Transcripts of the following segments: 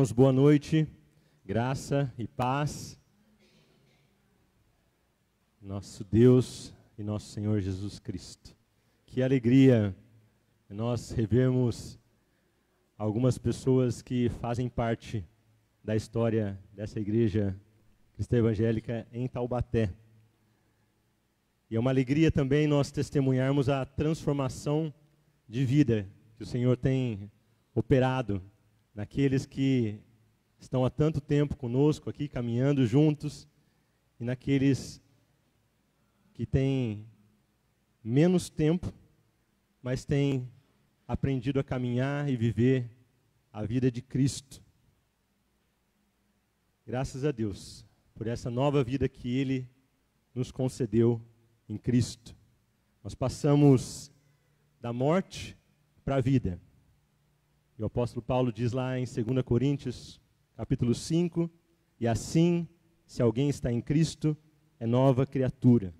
irmãos, boa noite, graça e paz. Nosso Deus e nosso Senhor Jesus Cristo. Que alegria nós revermos algumas pessoas que fazem parte da história dessa igreja cristã evangélica em Taubaté. E é uma alegria também nós testemunharmos a transformação de vida que o Senhor tem operado naqueles que estão há tanto tempo conosco aqui, caminhando juntos, e naqueles que têm menos tempo, mas têm aprendido a caminhar e viver a vida de Cristo. Graças a Deus por essa nova vida que Ele nos concedeu em Cristo. Nós passamos da morte para a vida. E o apóstolo Paulo diz lá em 2 Coríntios, capítulo 5, e assim, se alguém está em Cristo, é nova criatura.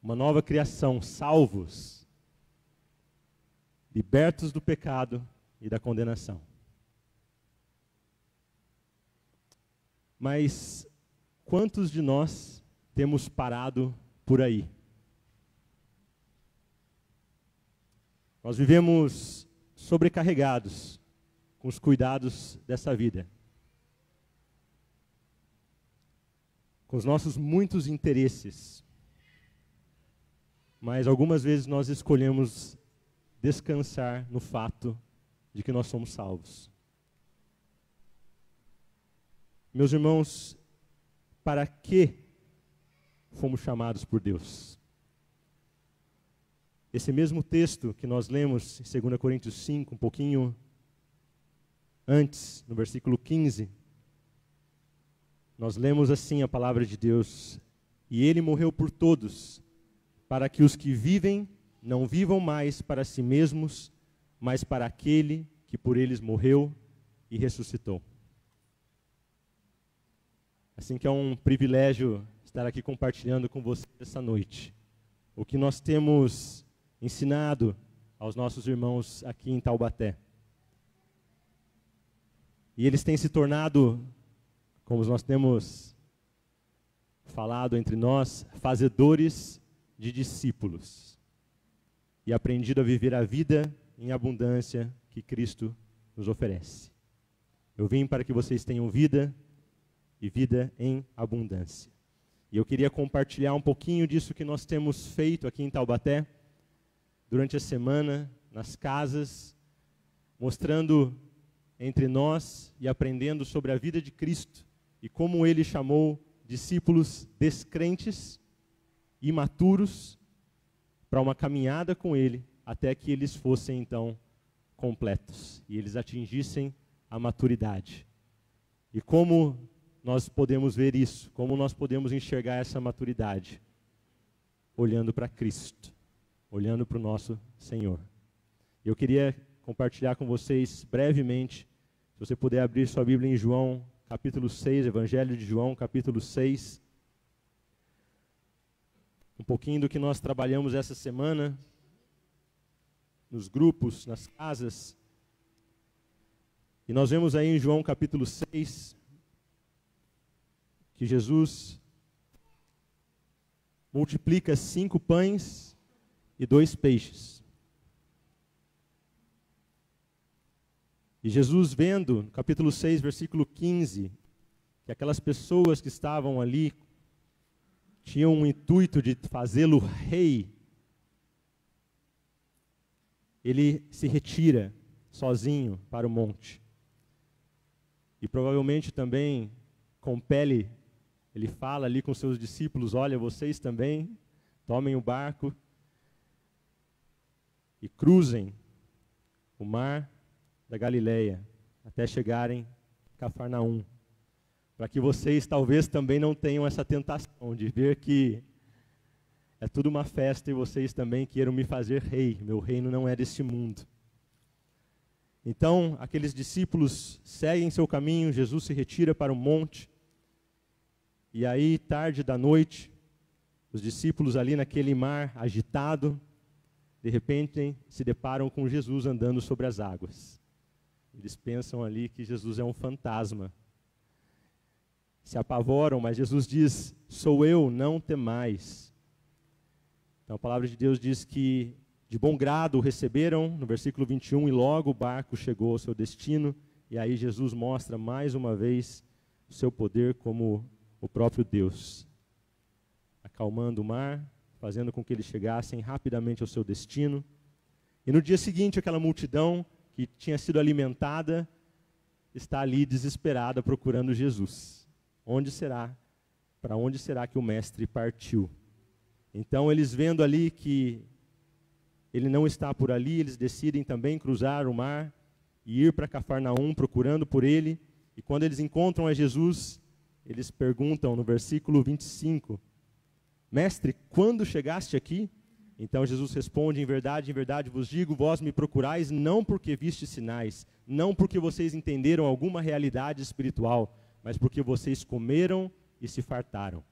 Uma nova criação, salvos, libertos do pecado e da condenação. Mas quantos de nós temos parado por aí? Nós vivemos sobrecarregados com os cuidados dessa vida, com os nossos muitos interesses, mas algumas vezes nós escolhemos descansar no fato de que nós somos salvos. Meus irmãos, para que fomos chamados por Deus? Esse mesmo texto que nós lemos em 2 Coríntios 5, um pouquinho antes, no versículo 15, nós lemos assim a palavra de Deus: e Ele morreu por todos, para que os que vivem não vivam mais para si mesmos, mas para aquele que por eles morreu e ressuscitou. Assim que é um privilégio estar aqui compartilhando com vocês essa noite o que nós temos ensinado aos nossos irmãos aqui em Taubaté. E eles têm se tornado, como nós temos falado entre nós, fazedores de discípulos. E aprendido a viver a vida em abundância que Cristo nos oferece. Eu vim para que vocês tenham vida e vida em abundância. E eu queria compartilhar um pouquinho disso que nós temos feito aqui em Taubaté, durante a semana, nas casas, mostrando entre nós e aprendendo sobre a vida de Cristo e como Ele chamou discípulos descrentes, imaturos, para uma caminhada com Ele, até que eles fossem então completos e eles atingissem a maturidade. E como nós podemos ver isso? Como nós podemos enxergar essa maturidade? Olhando para Cristo, olhando para o nosso Senhor. Eu queria compartilhar com vocês brevemente, se você puder abrir sua Bíblia em João, capítulo 6, Evangelho de João, capítulo 6. Um pouquinho do que nós trabalhamos essa semana, nos grupos, nas casas. E nós vemos aí em João capítulo 6, que Jesus multiplica 5 pães e 2 peixes. E Jesus vendo, no capítulo 6, versículo 15, que aquelas pessoas que estavam ali tinham um intuito de fazê-lo rei, ele se retira sozinho para o monte. E provavelmente também compele, ele fala ali com seus discípulos: olha, vocês também tomem o barco e cruzem o mar da Galileia até chegarem a Cafarnaum, para que vocês talvez também não tenham essa tentação de ver que é tudo uma festa e vocês também queiram me fazer rei. Meu reino não é deste mundo. Então, aqueles discípulos seguem seu caminho, Jesus se retira para o monte, e aí, tarde da noite, os discípulos ali naquele mar agitado, de repente se deparam com Jesus andando sobre as águas. Eles pensam ali que Jesus é um fantasma. Se apavoram, mas Jesus diz, sou eu, não temais. Então a palavra de Deus diz que de bom grado o receberam, no versículo 21, e logo o barco chegou ao seu destino, e aí Jesus mostra mais uma vez o seu poder como o próprio Deus, acalmando o mar, fazendo com que eles chegassem rapidamente ao seu destino. E no dia seguinte, aquela multidão que tinha sido alimentada está ali desesperada procurando Jesus. Onde será? Para onde será que o mestre partiu? Então, eles vendo ali que ele não está por ali, eles decidem também cruzar o mar e ir para Cafarnaum procurando por ele. E quando eles encontram a Jesus, eles perguntam no versículo 25, mestre, quando chegaste aqui? Então Jesus responde, em verdade vos digo, vós me procurais não porque viste sinais, não porque vocês entenderam alguma realidade espiritual, mas porque vocês comeram e se fartaram.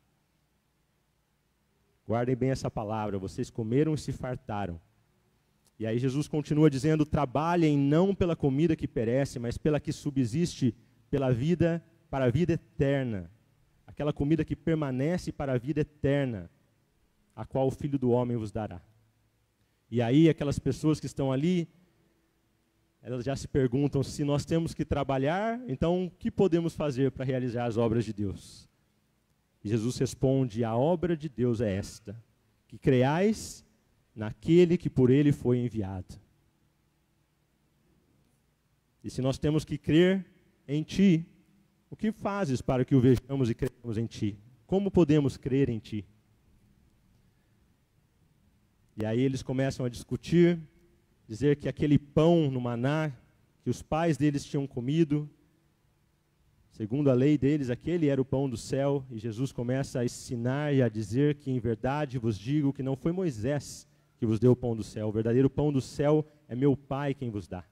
Guardem bem essa palavra, vocês comeram e se fartaram. E aí Jesus continua dizendo, trabalhem não pela comida que perece, mas pela que subsiste pela vida, para a vida eterna. Aquela comida que permanece para a vida eterna, a qual o Filho do Homem vos dará. E aí aquelas pessoas que estão ali, elas já se perguntam se nós temos que trabalhar, então o que podemos fazer para realizar as obras de Deus? E Jesus responde, a obra de Deus é esta, que creais naquele que por ele foi enviado. E se nós temos que crer em ti, o que fazes para que o vejamos e cremos em ti? Como podemos crer em ti? E aí eles começam a discutir, dizer que aquele pão no maná, que os pais deles tinham comido, segundo a lei deles, aquele era o pão do céu, e Jesus começa a ensinar e a dizer que em verdade vos digo que não foi Moisés que vos deu o pão do céu, o verdadeiro pão do céu é meu Pai quem vos dá.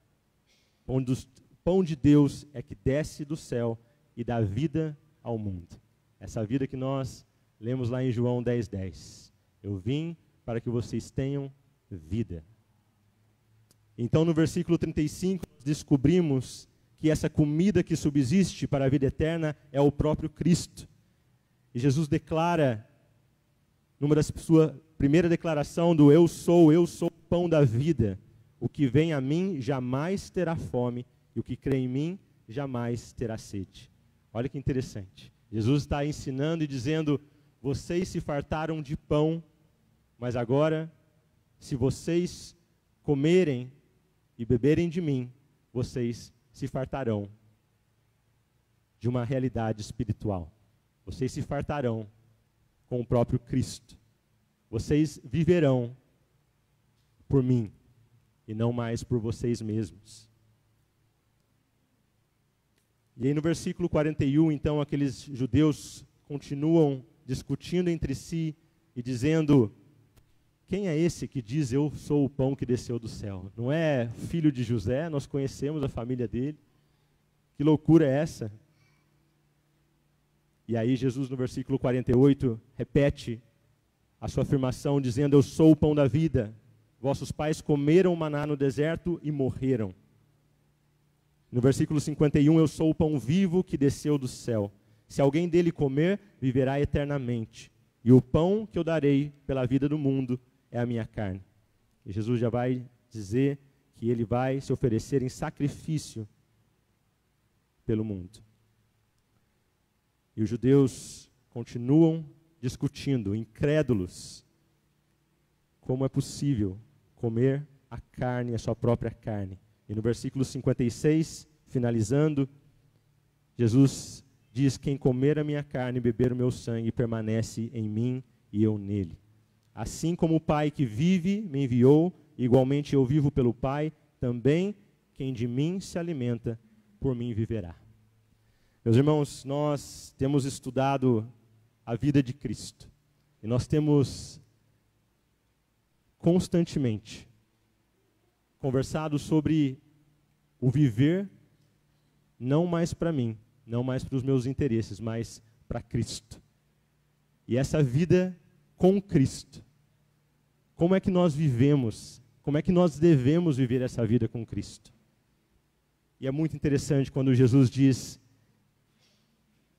Pão de Deus é que desce do céu e dá vida ao mundo. Essa vida que nós lemos lá em João 10:10. Eu vim para que vocês tenham vida. Então no versículo 35 nós descobrimos que essa comida que subsiste para a vida eterna é o próprio Cristo. E Jesus declara, numa da sua primeira declaração do eu sou o pão da vida. O que vem a mim jamais terá fome, e o que crê em mim jamais terá sede. Olha que interessante. Jesus está ensinando e dizendo, vocês se fartaram de pão, mas agora, se vocês comerem e beberem de mim, vocês se fartarão de uma realidade espiritual. Vocês se fartarão com o próprio Cristo. Vocês viverão por mim e não mais por vocês mesmos. E aí no versículo 41, então, aqueles judeus continuam discutindo entre si e dizendo, quem é esse que diz eu sou o pão que desceu do céu? Não é filho de José? Nós conhecemos a família dele. Que loucura é essa? E aí Jesus no versículo 48 repete a sua afirmação dizendo, eu sou o pão da vida. Vossos pais comeram maná no deserto e morreram. No versículo 51, eu sou o pão vivo que desceu do céu. Se alguém dele comer, viverá eternamente. E o pão que eu darei pela vida do mundo é a minha carne. E Jesus já vai dizer que ele vai se oferecer em sacrifício pelo mundo. E os judeus continuam discutindo, incrédulos, como é possível comer a carne, a sua própria carne. E no versículo 56, finalizando, Jesus diz, quem comer a minha carne e beber o meu sangue permanece em mim e eu nele. Assim como o Pai que vive me enviou, igualmente eu vivo pelo Pai, também quem de mim se alimenta, por mim viverá. Meus irmãos, nós temos estudado a vida de Cristo. E nós temos constantemente conversado sobre o viver não mais para mim, não mais para os meus interesses, mas para Cristo. E essa vida com Cristo. Como é que nós vivemos? Como é que nós devemos viver essa vida com Cristo? E é muito interessante quando Jesus diz: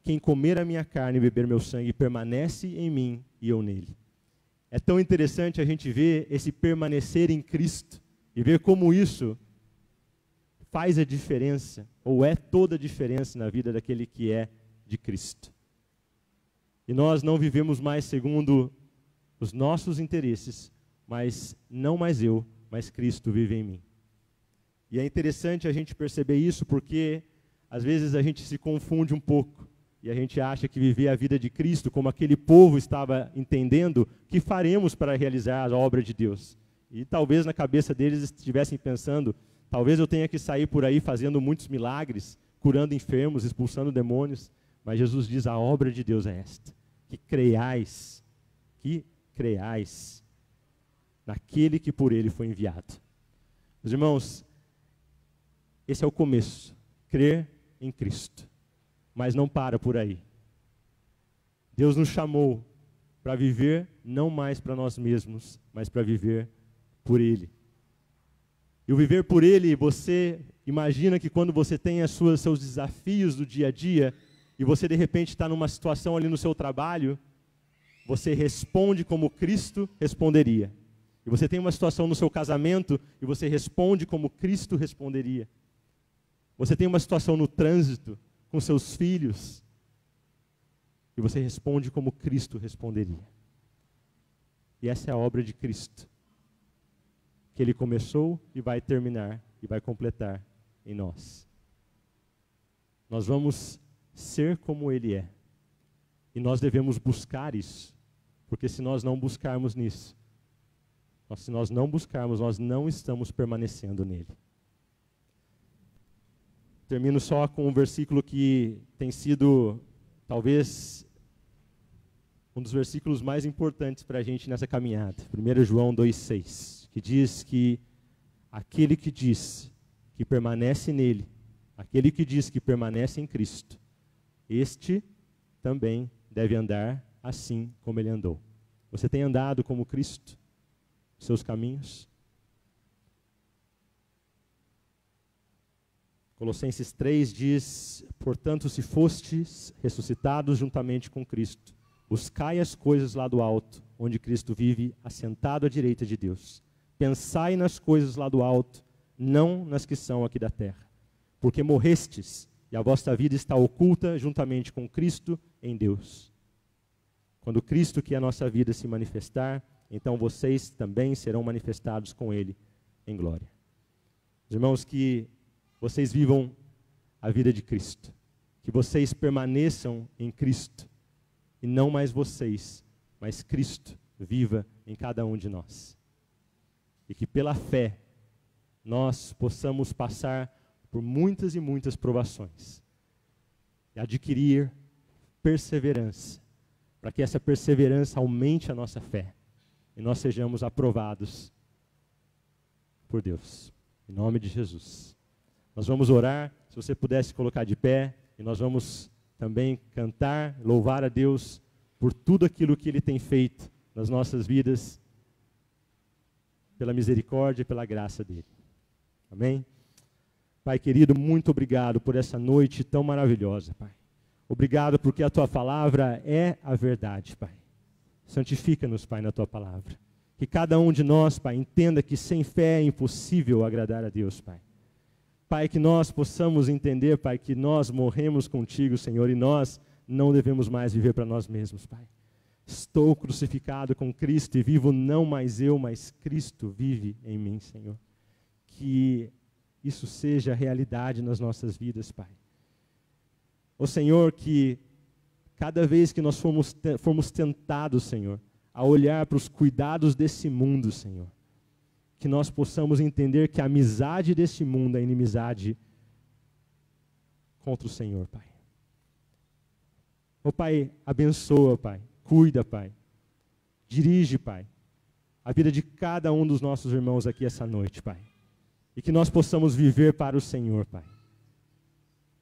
quem comer a minha carne e beber meu sangue permanece em mim e eu nele. É tão interessante a gente ver esse permanecer em Cristo e ver como isso faz a diferença, ou é toda a diferença na vida daquele que é de Cristo. E nós não vivemos mais segundo os nossos interesses, mas não mais eu, mas Cristo vive em mim. E é interessante a gente perceber isso porque às vezes a gente se confunde um pouco e a gente acha que viver a vida de Cristo, como aquele povo estava entendendo, que faremos para realizar a obra de Deus. E talvez na cabeça deles estivessem pensando: talvez eu tenha que sair por aí fazendo muitos milagres, curando enfermos, expulsando demônios. Mas Jesus diz: a obra de Deus é esta, que creiais naquele que por ele foi enviado. Meus irmãos, esse é o começo, crer em Cristo. Mas não para por aí. Deus nos chamou para viver não mais para nós mesmos, mas para viver por Ele. E o viver por Ele, você imagina que quando você tem seus desafios do dia a dia, e você de repente está numa situação ali no seu trabalho, você responde como Cristo responderia. E você tem uma situação no seu casamento, e você responde como Cristo responderia. Você tem uma situação no trânsito, com seus filhos, e você responde como Cristo responderia. E essa é a obra de Cristo, que Ele começou e vai terminar, e vai completar em nós. Nós vamos ser como Ele é, e nós devemos buscar isso, porque se nós não buscarmos nisso, se nós não buscarmos, nós não estamos permanecendo nele. Termino só com um versículo que tem sido, talvez, um dos versículos mais importantes para a gente nessa caminhada. 1 João 2,6, que diz que aquele que diz que permanece nele, aquele que diz que permanece em Cristo, este também deve andar assim como ele andou. Você tem andado como Cristo? Seus caminhos? Colossenses 3 diz: portanto, se fostes ressuscitados juntamente com Cristo, buscai as coisas lá do alto, onde Cristo vive, assentado à direita de Deus. Pensai nas coisas lá do alto, não nas que são aqui da terra. Porque morrestes, e a vossa vida está oculta juntamente com Cristo em Deus. Quando Cristo, que é a nossa vida, se manifestar, então vocês também serão manifestados com Ele em glória. Irmãos, que vocês vivam a vida de Cristo, que vocês permaneçam em Cristo, e não mais vocês, mas Cristo viva em cada um de nós. E que pela fé, nós possamos passar por muitas e muitas provações, e adquirir perseverança, para que essa perseverança aumente a nossa fé, e nós sejamos aprovados por Deus. Em nome de Jesus. Nós vamos orar, se você pudesse colocar de pé, e nós vamos também cantar, louvar a Deus por tudo aquilo que Ele tem feito nas nossas vidas, pela misericórdia e pela graça dEle. Amém? Pai querido, muito obrigado por essa noite tão maravilhosa, Pai. Obrigado porque a Tua palavra é a verdade, Pai. Santifica-nos, Pai, na Tua palavra. Que cada um de nós, Pai, entenda que sem fé é impossível agradar a Deus, Pai. Pai, que nós possamos entender, Pai, que nós morremos contigo, Senhor, e nós não devemos mais viver para nós mesmos, Pai. Estou crucificado com Cristo e vivo não mais eu, mas Cristo vive em mim, Senhor. Que isso seja realidade nas nossas vidas, Pai. Ó Senhor, que cada vez que nós formos tentados, Senhor, a olhar para os cuidados desse mundo, Senhor, que nós possamos entender que a amizade desse mundo é inimizade contra o Senhor, Pai. Ó Pai, abençoa, Pai, cuida, Pai, dirige, Pai, a vida de cada um dos nossos irmãos aqui essa noite, Pai, e que nós possamos viver para o Senhor, Pai.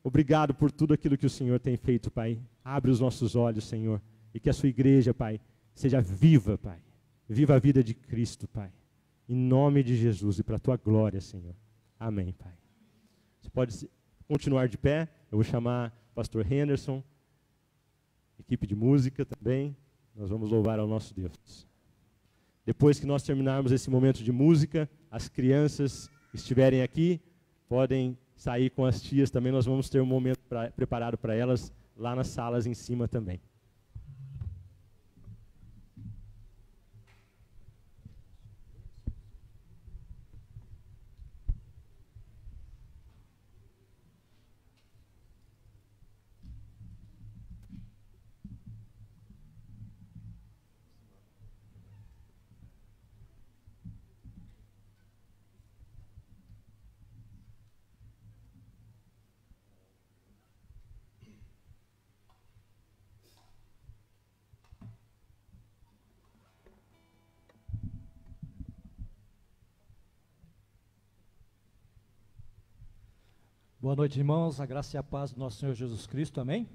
Obrigado por tudo aquilo que o Senhor tem feito, Pai. Abre os nossos olhos, Senhor, e que a sua igreja, Pai, seja viva, Pai. Viva a vida de Cristo, Pai. Em nome de Jesus e para a tua glória, Senhor. Amém, Pai. Você pode continuar de pé. Eu vou chamar o pastor Henderson, equipe de música também. Nós vamos louvar ao nosso Deus. Depois que nós terminarmos esse momento de música, as crianças que estiverem aqui podem sair com as tias também. Nós vamos ter um momento preparado para elas lá nas salas em cima também. Boa noite, irmãos, a graça e a paz do nosso Senhor Jesus Cristo, amém?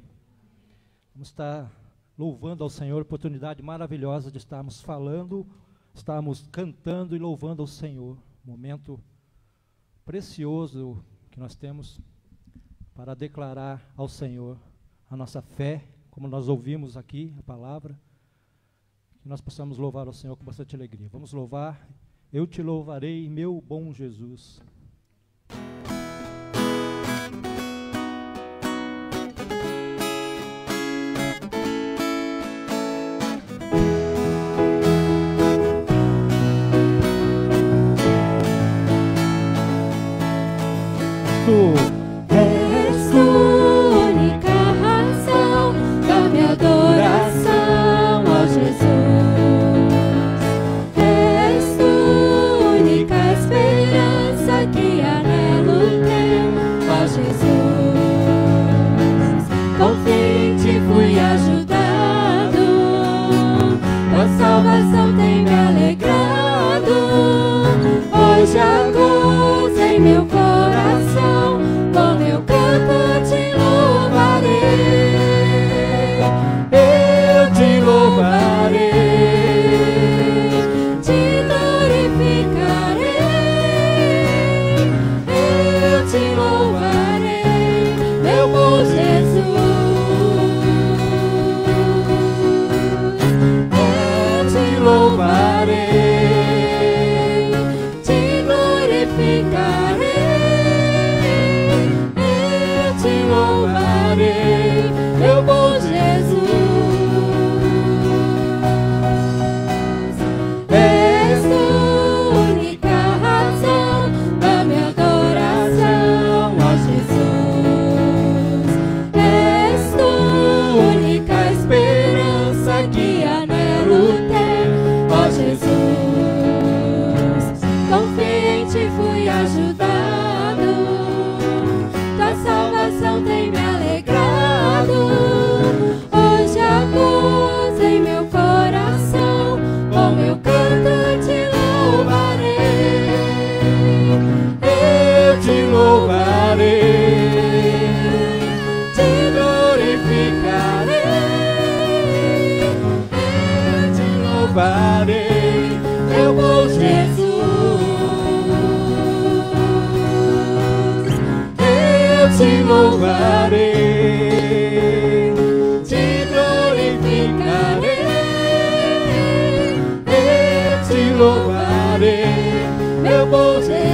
Vamos estar louvando ao Senhor, oportunidade maravilhosa de estarmos falando, estarmos cantando e louvando ao Senhor, momento precioso que nós temos para declarar ao Senhor a nossa fé, como nós ouvimos aqui a palavra, que nós possamos louvar ao Senhor com bastante alegria. Vamos louvar, eu te louvarei, meu bom Jesus. És tu única razão da minha adoração, ó Jesus. És tu única esperança que anelo ter, ó Jesus. Confiante fui ajudado, tua salvação tem me alegrado. Hoje a gozo em meu coração, com meu canto te louvarei. Eu te louvarei, te glorificarei. Eu te louvarei, meu bom Jesus. Eu te louvarei, te glorificarei. Meu bom Jesus, és tu única razão da minha adoração, ó Jesus. És tu única esperança que anelo ter, ó Jesus. Confiante fui ajudado, tua salvação tem me alegrado. Hoje a gozo em meu coração, com meu canto te louvarei. Eu te louvarei, te glorificarei. Eu te louvarei, meu bom Jesus. Eu te louvarei, te glorificarei. Eu te louvarei, meu bom Jesus.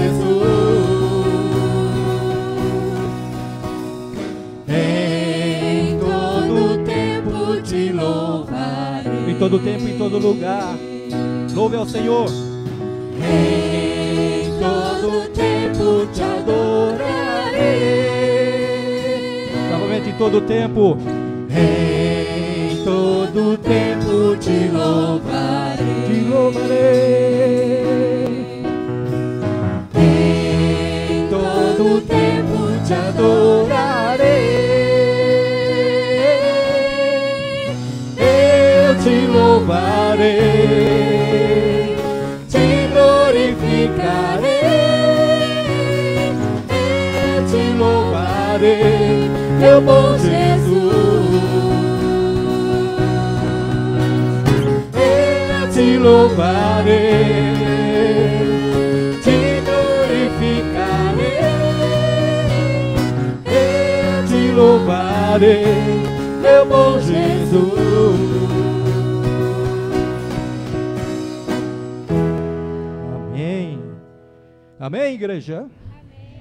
Em todo tempo te louvarei. Em todo tempo e em todo lugar, louve ao Senhor. Em todo tempo te adorarei. Novamente em todo tempo. Em todo tempo te louvarei. Te louvarei. Em todo tempo te adorarei. Eu te louvarei, te glorificarei. Eu te louvarei, meu bom Jesus. Eu te louvarei, te glorificarei. louvarei, meu bom Jesus. Amém, igreja?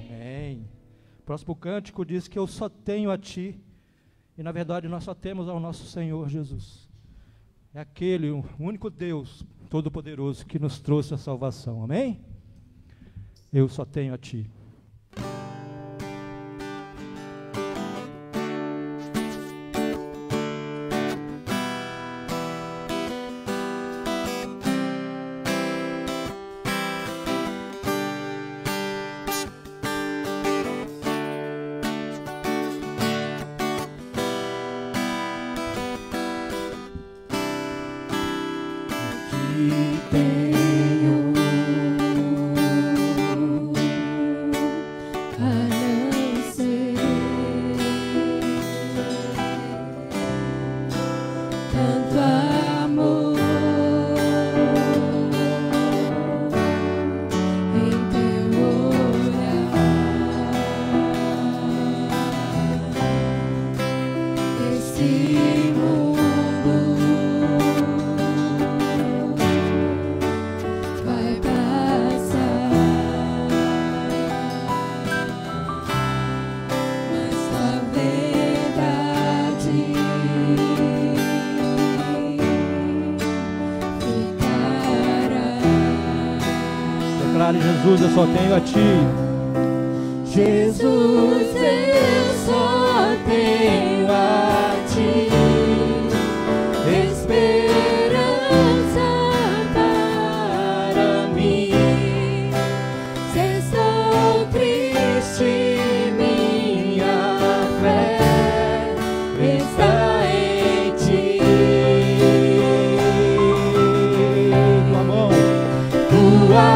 Amém. O próximo cântico diz que eu só tenho a Ti. E na verdade nós só temos ao nosso Senhor Jesus. É aquele, o único Deus Todo-Poderoso que nos trouxe a salvação. Amém? Eu só tenho a Ti. Jesus, eu só tenho a Ti. Jesus, eu só tenho a Ti, esperança para mim. Se estou triste, minha fé está em Ti. Tua mão, Tua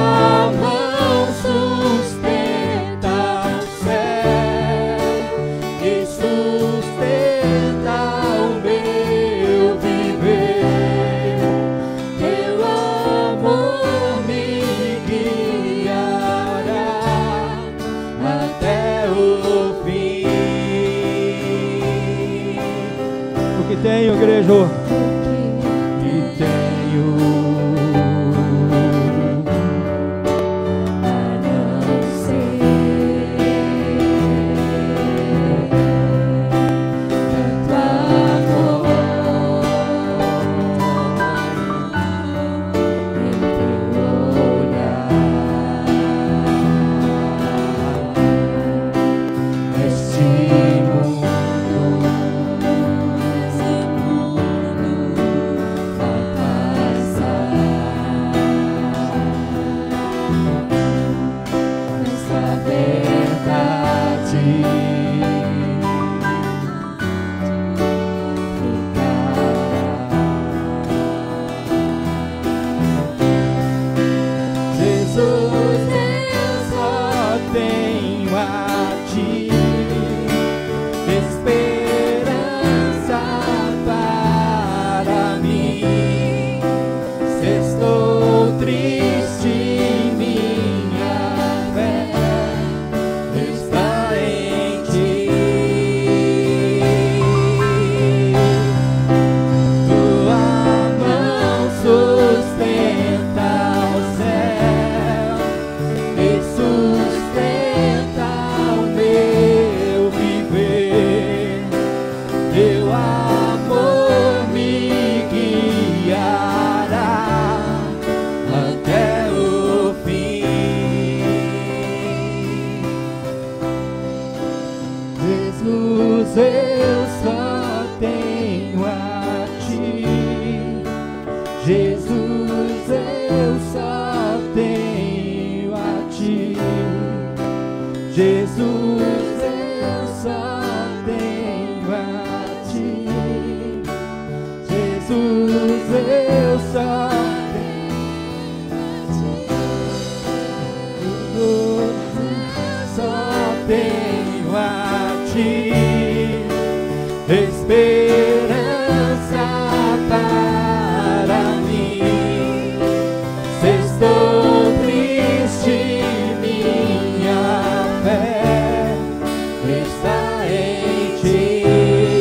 mão sustenta o céu e sustenta o meu viver. Teu amor me guiará até o fim. o que tenho, igreja? E tenho a não ser tanto amor em teu olhar. Este mundo vai passar, mas a verdade ficará. Jesus, eu só tenho a Ti, esperança para mim. Se estou triste, minha fé está em Ti. Tua mão sustenta o céu e sustenta o meu viver. Teu amor me guiará até o fim. Jesus, eu só tenho a Ti. Jesus, eu só tenho a Ti. Jesus, eu só tenho a Ti. Jesus, eu só tenho a Ti, esperança para mim. Se estou triste, minha fé está em Ti.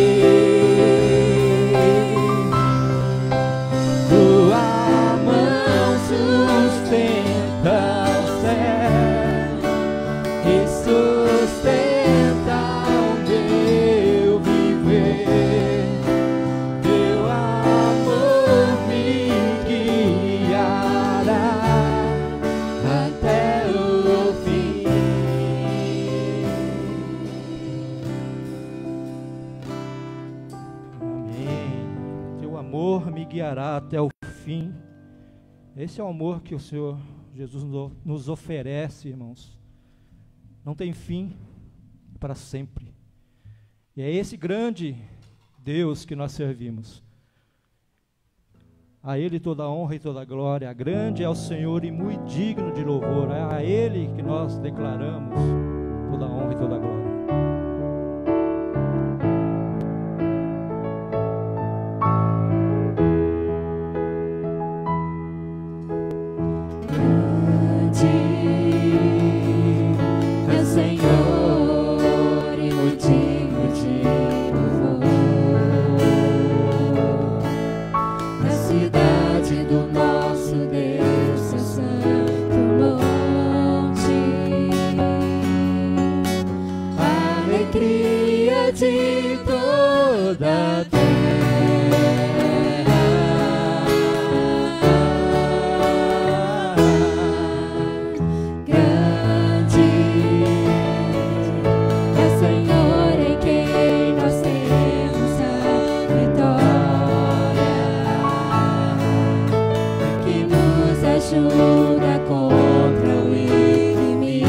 amor me guiará até o fim. Esse é o amor que o Senhor Jesus nos oferece, irmãos. Não tem fim, para sempre. E é esse grande Deus que nós servimos. A Ele toda a honra e toda a glória. Grande é o Senhor e muito digno de louvor. É a Ele que nós declaramos toda a honra e toda a glória. de toda a terra. Grande é o Senhor em quem nós temos a vitória, que nos ajuda contra o inimigo.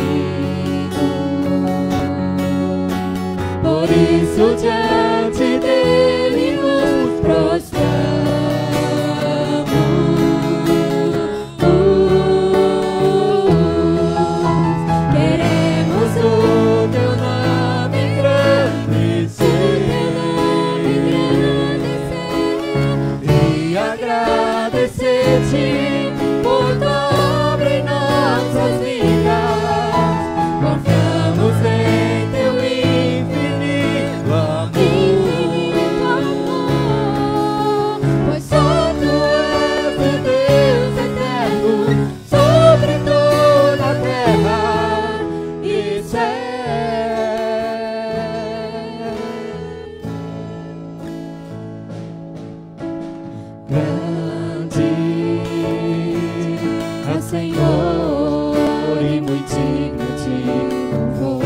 Por isso diante dele nos prostramos, queremos o teu nome engrandecer e agradecer-te por tua obra em nossas vidas. Confiamos em teu infinito amor, pois só tu és o Deus eterno sobre toda a terra e céu. Grande é o Senhor e muito digno de louvor.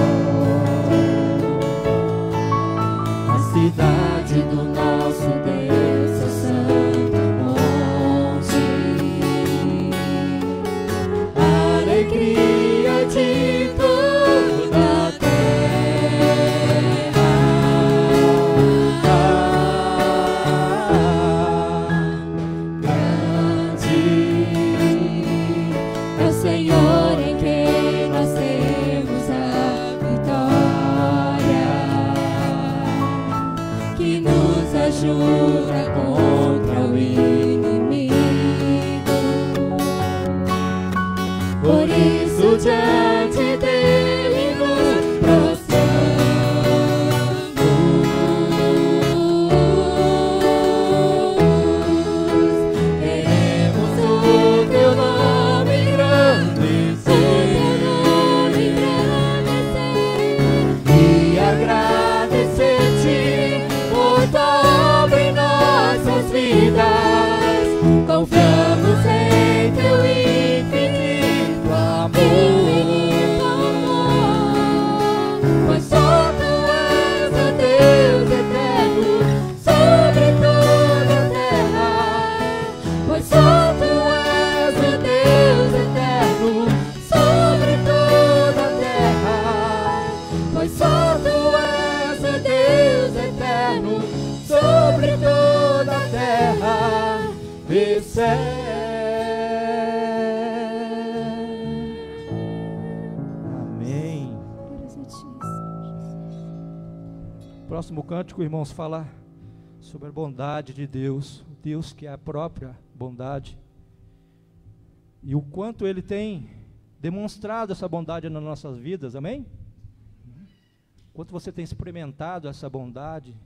A cidade do nosso Deus, o santo monte, a alegria de toda a terra. Grande é o Senhor em quem nós temos a vitória, que nos ajuda contra o inimigo. Por isso diante dele nos prostramos, queremos o teu nome engrandecer e agradecer-te por tua obra em nossas vidas. Confiamos em teu infinito amor, pois só tu és o Deus eterno sobre toda a terra. Pois só tu és o Deus eterno sobre toda a terra. Pois só tu és o Deus eterno sobre toda a terra e céu. Amém. Próximo cântico, irmãos, fala sobre a bondade de Deus, o Deus que é a própria bondade, e o quanto Ele tem demonstrado essa bondade nas nossas vidas, amém? Quanto você tem experimentado essa bondade,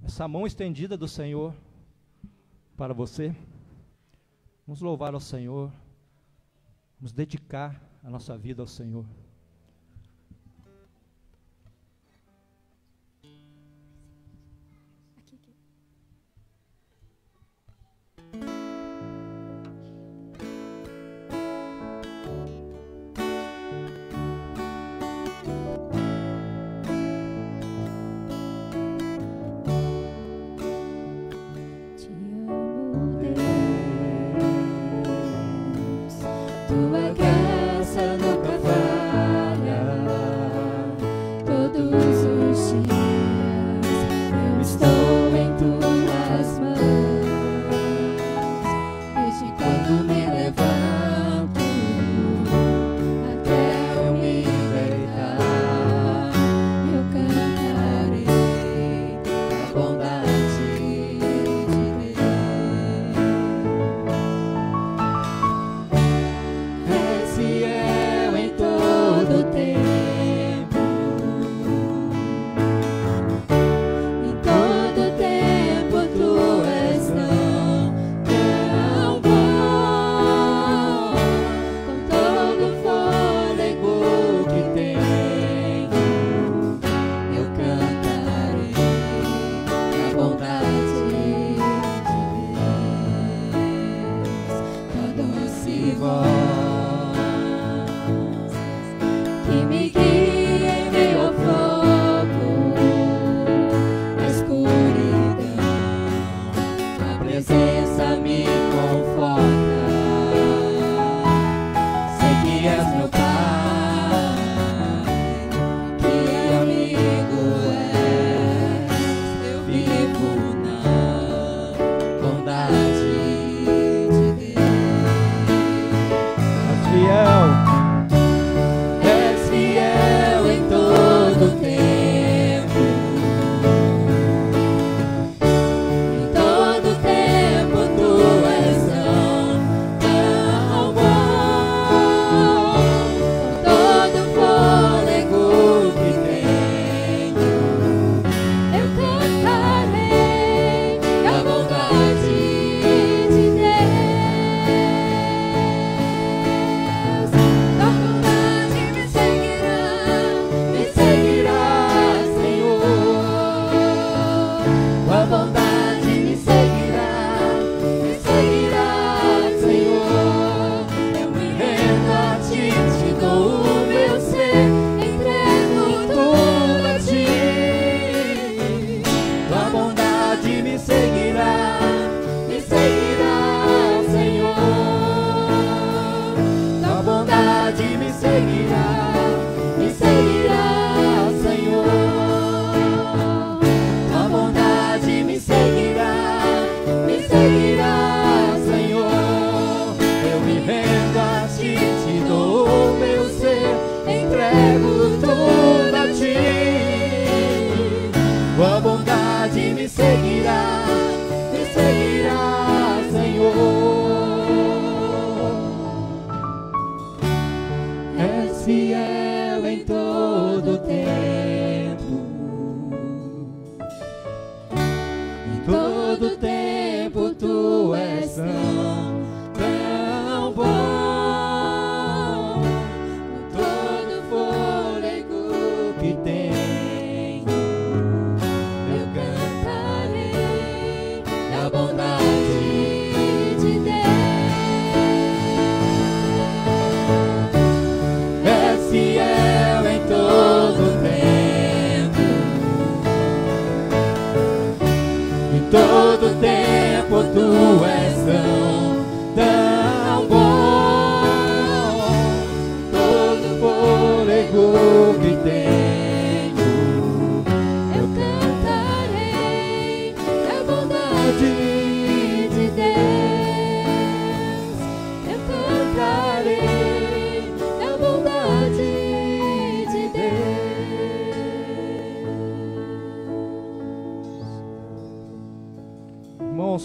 essa mão estendida do Senhor para você. Vamos louvar ao Senhor, vamos dedicar a nossa vida ao Senhor. Te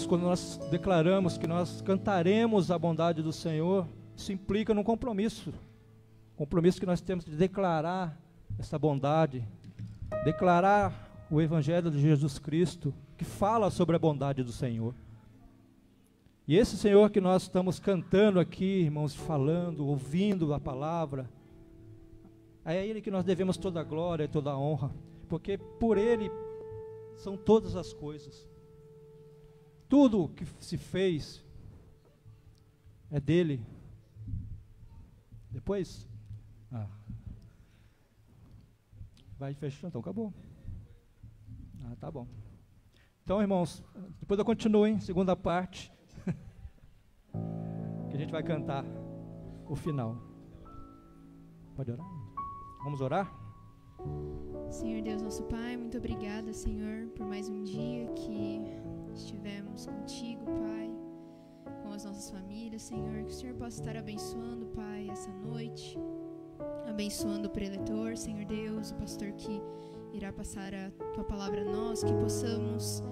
Quando nós declaramos que nós cantaremos a bondade do Senhor, isso implica num compromisso que nós temos de declarar essa bondade, declarar o Evangelho de Jesus Cristo, que fala sobre a bondade do Senhor. E esse Senhor que nós estamos cantando aqui, irmãos, falando, ouvindo a palavra, é a Ele que nós devemos toda a glória e toda a honra, porque por Ele são todas as coisas. Tudo que se fez é dele. Depois, vai fechando, então acabou. Tá bom. Então, irmãos, depois eu continuo, hein, segunda parte, que a gente vai cantar o final. Pode orar? Vamos orar? Senhor Deus, nosso Pai, muito obrigada, Senhor, por mais um dia que estivemos contigo, Pai, com as nossas famílias, Senhor, que o Senhor possa estar abençoando, Pai, essa noite, abençoando o preletor, Senhor Deus, o pastor que irá passar a tua palavra a nós, que possamos,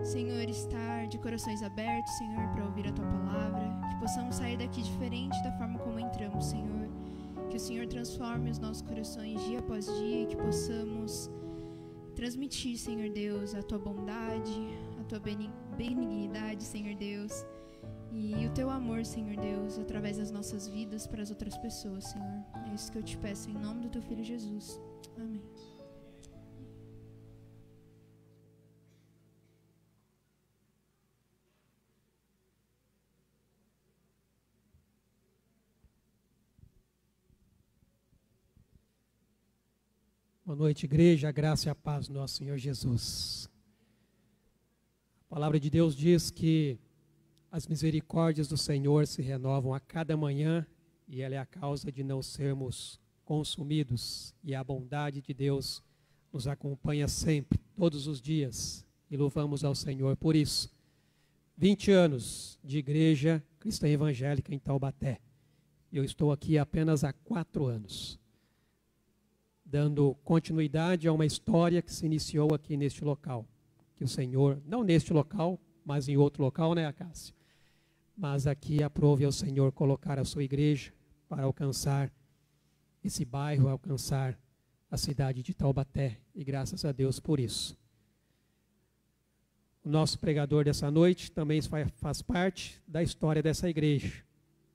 Senhor, estar de corações abertos, Senhor, para ouvir a tua palavra, que possamos sair daqui diferente da forma como entramos, Senhor, que o Senhor transforme os nossos corações dia após dia e que possamos transmitir, Senhor Deus, a tua bondade, a tua benignidade, Senhor Deus, e o teu amor, Senhor Deus, através das nossas vidas para as outras pessoas, Senhor. É isso que eu te peço em nome do teu Filho Jesus. Amém. Boa noite, igreja, a graça e a paz do nosso Senhor Jesus. A palavra de Deus diz que as misericórdias do Senhor se renovam a cada manhã e ela é a causa de não sermos consumidos. E a bondade de Deus nos acompanha sempre, todos os dias, e louvamos ao Senhor por isso. 20 anos de igreja cristã evangélica em Taubaté. Eu estou aqui apenas há 4 anos. Dando continuidade a uma história que se iniciou aqui neste local. Que o Senhor, não neste local, mas em outro local, né, Acácio? Mas aqui aprove ao Senhor colocar a sua igreja para alcançar esse bairro, alcançar a cidade de Taubaté. E graças a Deus por isso. O nosso pregador dessa noite também faz parte da história dessa igreja.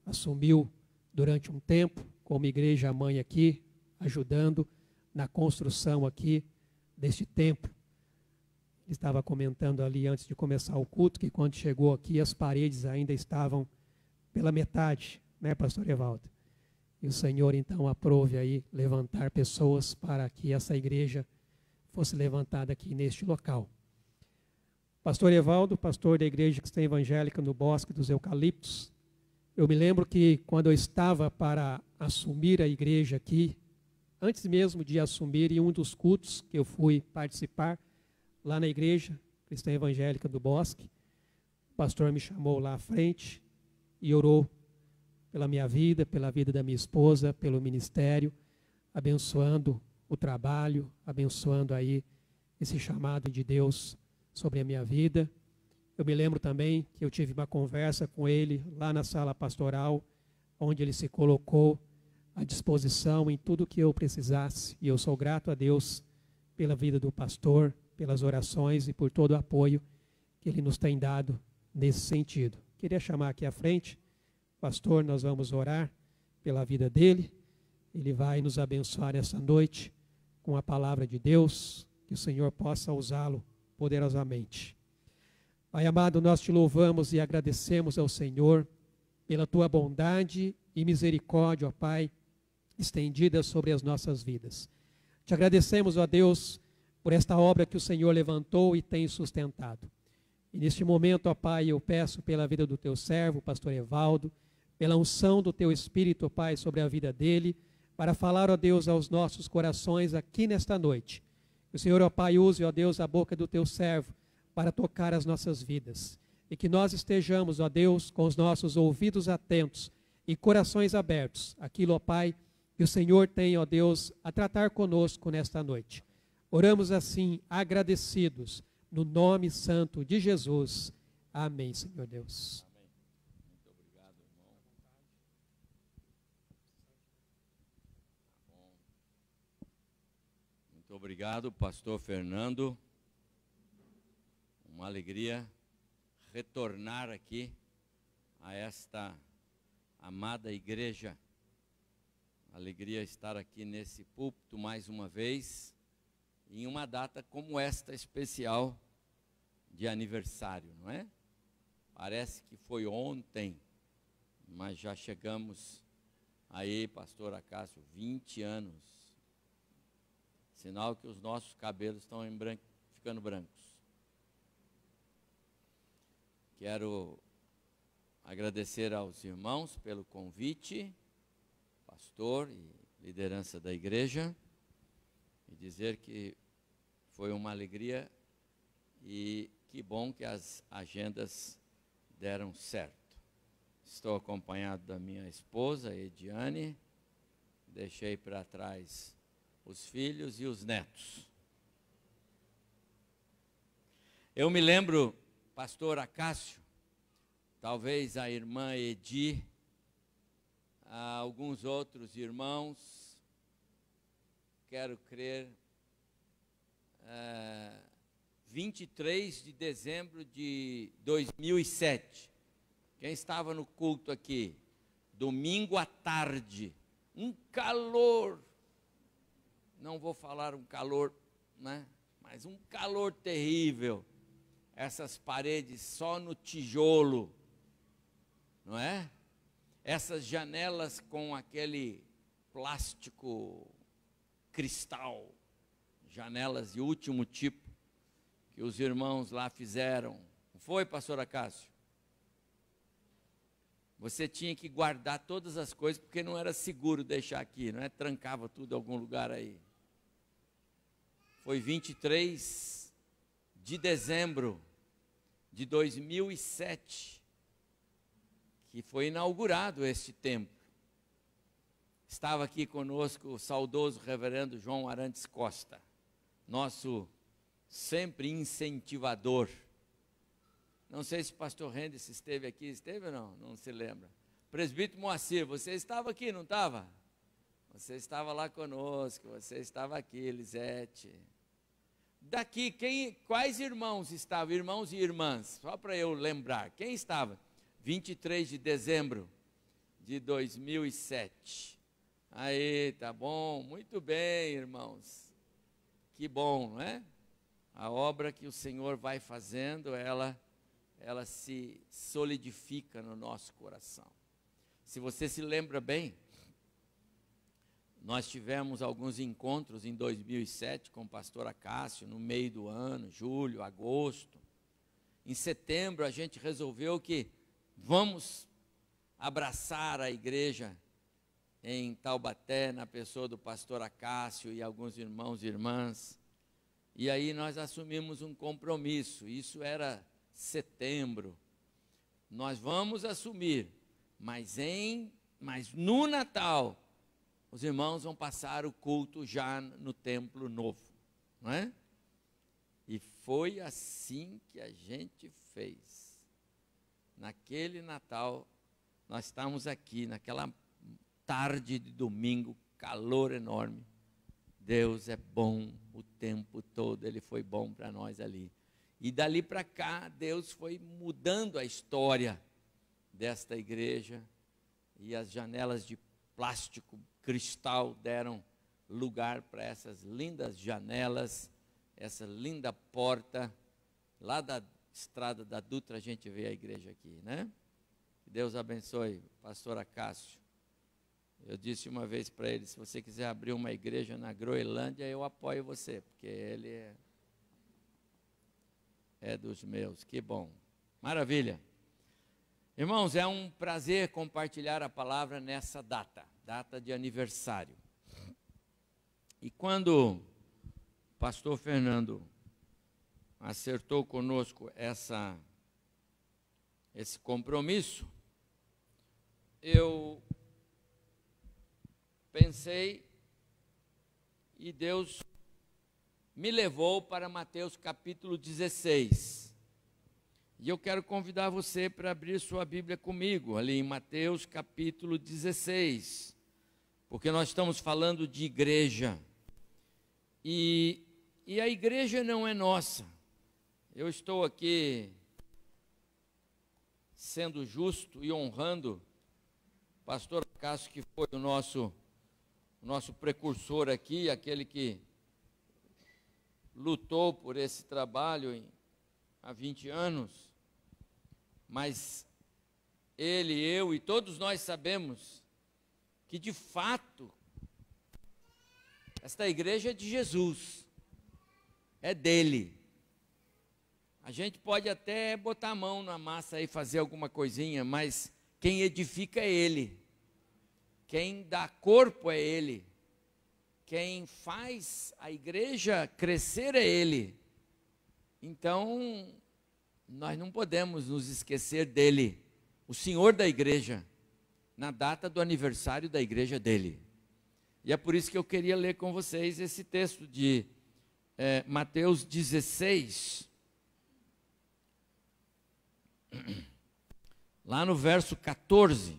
Assumiu durante um tempo como igreja mãe aqui, ajudando na construção aqui deste templo. Ele estava comentando ali antes de começar o culto que quando chegou aqui as paredes ainda estavam pela metade, né, pastor Evaldo? E o Senhor então aprove aí levantar pessoas para que essa igreja fosse levantada aqui neste local. Pastor Evaldo, pastor da igreja cristã evangélica no Bosque dos Eucaliptos, eu me lembro que quando eu estava para assumir a igreja aqui, antes mesmo de assumir, em um dos cultos que eu fui participar, lá na igreja cristã evangélica do Bosque, o pastor me chamou lá à frente e orou pela minha vida, pela vida da minha esposa, pelo ministério, abençoando o trabalho, abençoando aí esse chamado de Deus sobre a minha vida. Eu me lembro também que eu tive uma conversa com ele lá na sala pastoral, onde ele se colocou à disposição em tudo que eu precisasse. E eu sou grato a Deus pela vida do pastor, pelas orações e por todo o apoio que ele nos tem dado nesse sentido. Queria chamar aqui à frente, pastor, nós vamos orar pela vida dele. Ele vai nos abençoar essa noite com a palavra de Deus, que o Senhor possa usá-lo poderosamente. Pai amado, nós te louvamos e agradecemos ao Senhor pela tua bondade e misericórdia, ó Pai, estendida sobre as nossas vidas. Te agradecemos, ó Deus, por esta obra que o Senhor levantou e tem sustentado. E neste momento, ó Pai, eu peço pela vida do teu servo, pastor Evaldo, pela unção do teu Espírito, ó Pai, sobre a vida dele, para falar, ó Deus, aos nossos corações aqui nesta noite. Que o Senhor, ó Pai, use, ó Deus, a boca do teu servo para tocar as nossas vidas. E que nós estejamos, ó Deus, com os nossos ouvidos atentos e corações abertos. Aquilo, ó Pai, que o Senhor tem, ó Deus, a tratar conosco nesta noite. Oramos assim, agradecidos, no nome santo de Jesus. Amém, Senhor Deus. Amém. Muito obrigado, irmão. Tá bom. Muito obrigado, pastor Fernando. Uma alegria retornar aqui a esta amada igreja. Alegria estar aqui nesse púlpito mais uma vez, em uma data como esta especial de aniversário, não é? Parece que foi ontem, mas já chegamos aí, pastor Acácio, 20 anos. Sinal que os nossos cabelos estão ficando brancos. Quero agradecer aos irmãos pelo convite, pastor e liderança da igreja, e dizer que foi uma alegria e que bom que as agendas deram certo. Estou acompanhado da minha esposa, Ediane, deixei para trás os filhos e os netos. Eu me lembro, pastor Acácio, talvez a irmã Edi, alguns outros irmãos, quero crer, 23 de dezembro de 2007. Quem estava no culto aqui? Domingo à tarde, um calor, não vou falar um calor, né? Mas um calor terrível, essas paredes só no tijolo, não é? Essas janelas com aquele plástico cristal, janelas de último tipo, que os irmãos lá fizeram. Não foi, pastor Acácio? Você tinha que guardar todas as coisas, porque não era seguro deixar aqui, não é? Trancava tudo em algum lugar aí. Foi 23 de dezembro de 2007 que foi inaugurado este templo. Estava aqui conosco o saudoso reverendo João Arantes Costa, nosso sempre incentivador. Não sei se o pastor Rendes esteve aqui, esteve ou não? Não se lembra. Presbítero Moacir, você estava aqui, não estava? Você estava lá conosco, você estava aqui, Elisete. Daqui, quais irmãos estavam? Irmãos e irmãs, só para eu lembrar. Quem estava? 23 de dezembro de 2007. Aí, tá bom, muito bem, irmãos. Que bom, não é? A obra que o Senhor vai fazendo, ela se solidifica no nosso coração. Se você se lembra bem, nós tivemos alguns encontros em 2007 com o pastor Acácio, no meio do ano, julho, agosto. Em setembro a gente resolveu que vamos abraçar a igreja em Taubaté, na pessoa do pastor Acácio e alguns irmãos e irmãs. E aí nós assumimos um compromisso, isso era setembro. Nós vamos assumir, mas no Natal, os irmãos vão passar o culto já no templo novo, não é? E foi assim que a gente fez. Naquele Natal, nós estávamos aqui, naquela tarde de domingo, calor enorme. Deus é bom o tempo todo, Ele foi bom para nós ali. E dali para cá, Deus foi mudando a história desta igreja, e as janelas de plástico, cristal, deram lugar para essas lindas janelas, essa linda porta. Lá da estrada da Dutra a gente vê a igreja aqui, né? Deus abençoe, pastor Acácio. Eu disse uma vez para ele, se você quiser abrir uma igreja na Groenlândia, eu apoio você, porque ele é dos meus. Que bom, maravilha. Irmãos, é um prazer compartilhar a palavra nessa data de aniversário. E quando o pastor Fernando acertou conosco esse compromisso, eu pensei e Deus me levou para Mateus capítulo 16. E eu quero convidar você para abrir sua Bíblia comigo, ali em Mateus capítulo 16, porque nós estamos falando de igreja, e a igreja não é nossa. Eu estou aqui sendo justo e honrando o pastor Acácio, que foi o nosso precursor aqui, aquele que lutou por esse trabalho há 20 anos, mas ele, eu e todos nós sabemos que de fato esta igreja é de Jesus, é dele. A gente pode até botar a mão na massa e fazer alguma coisinha, mas quem edifica é ele, quem dá corpo é ele, quem faz a igreja crescer é ele. Então, nós não podemos nos esquecer dele, o Senhor da igreja, na data do aniversário da igreja dele. E é por isso que eu queria ler com vocês esse texto de Mateus 16, lá no verso 14.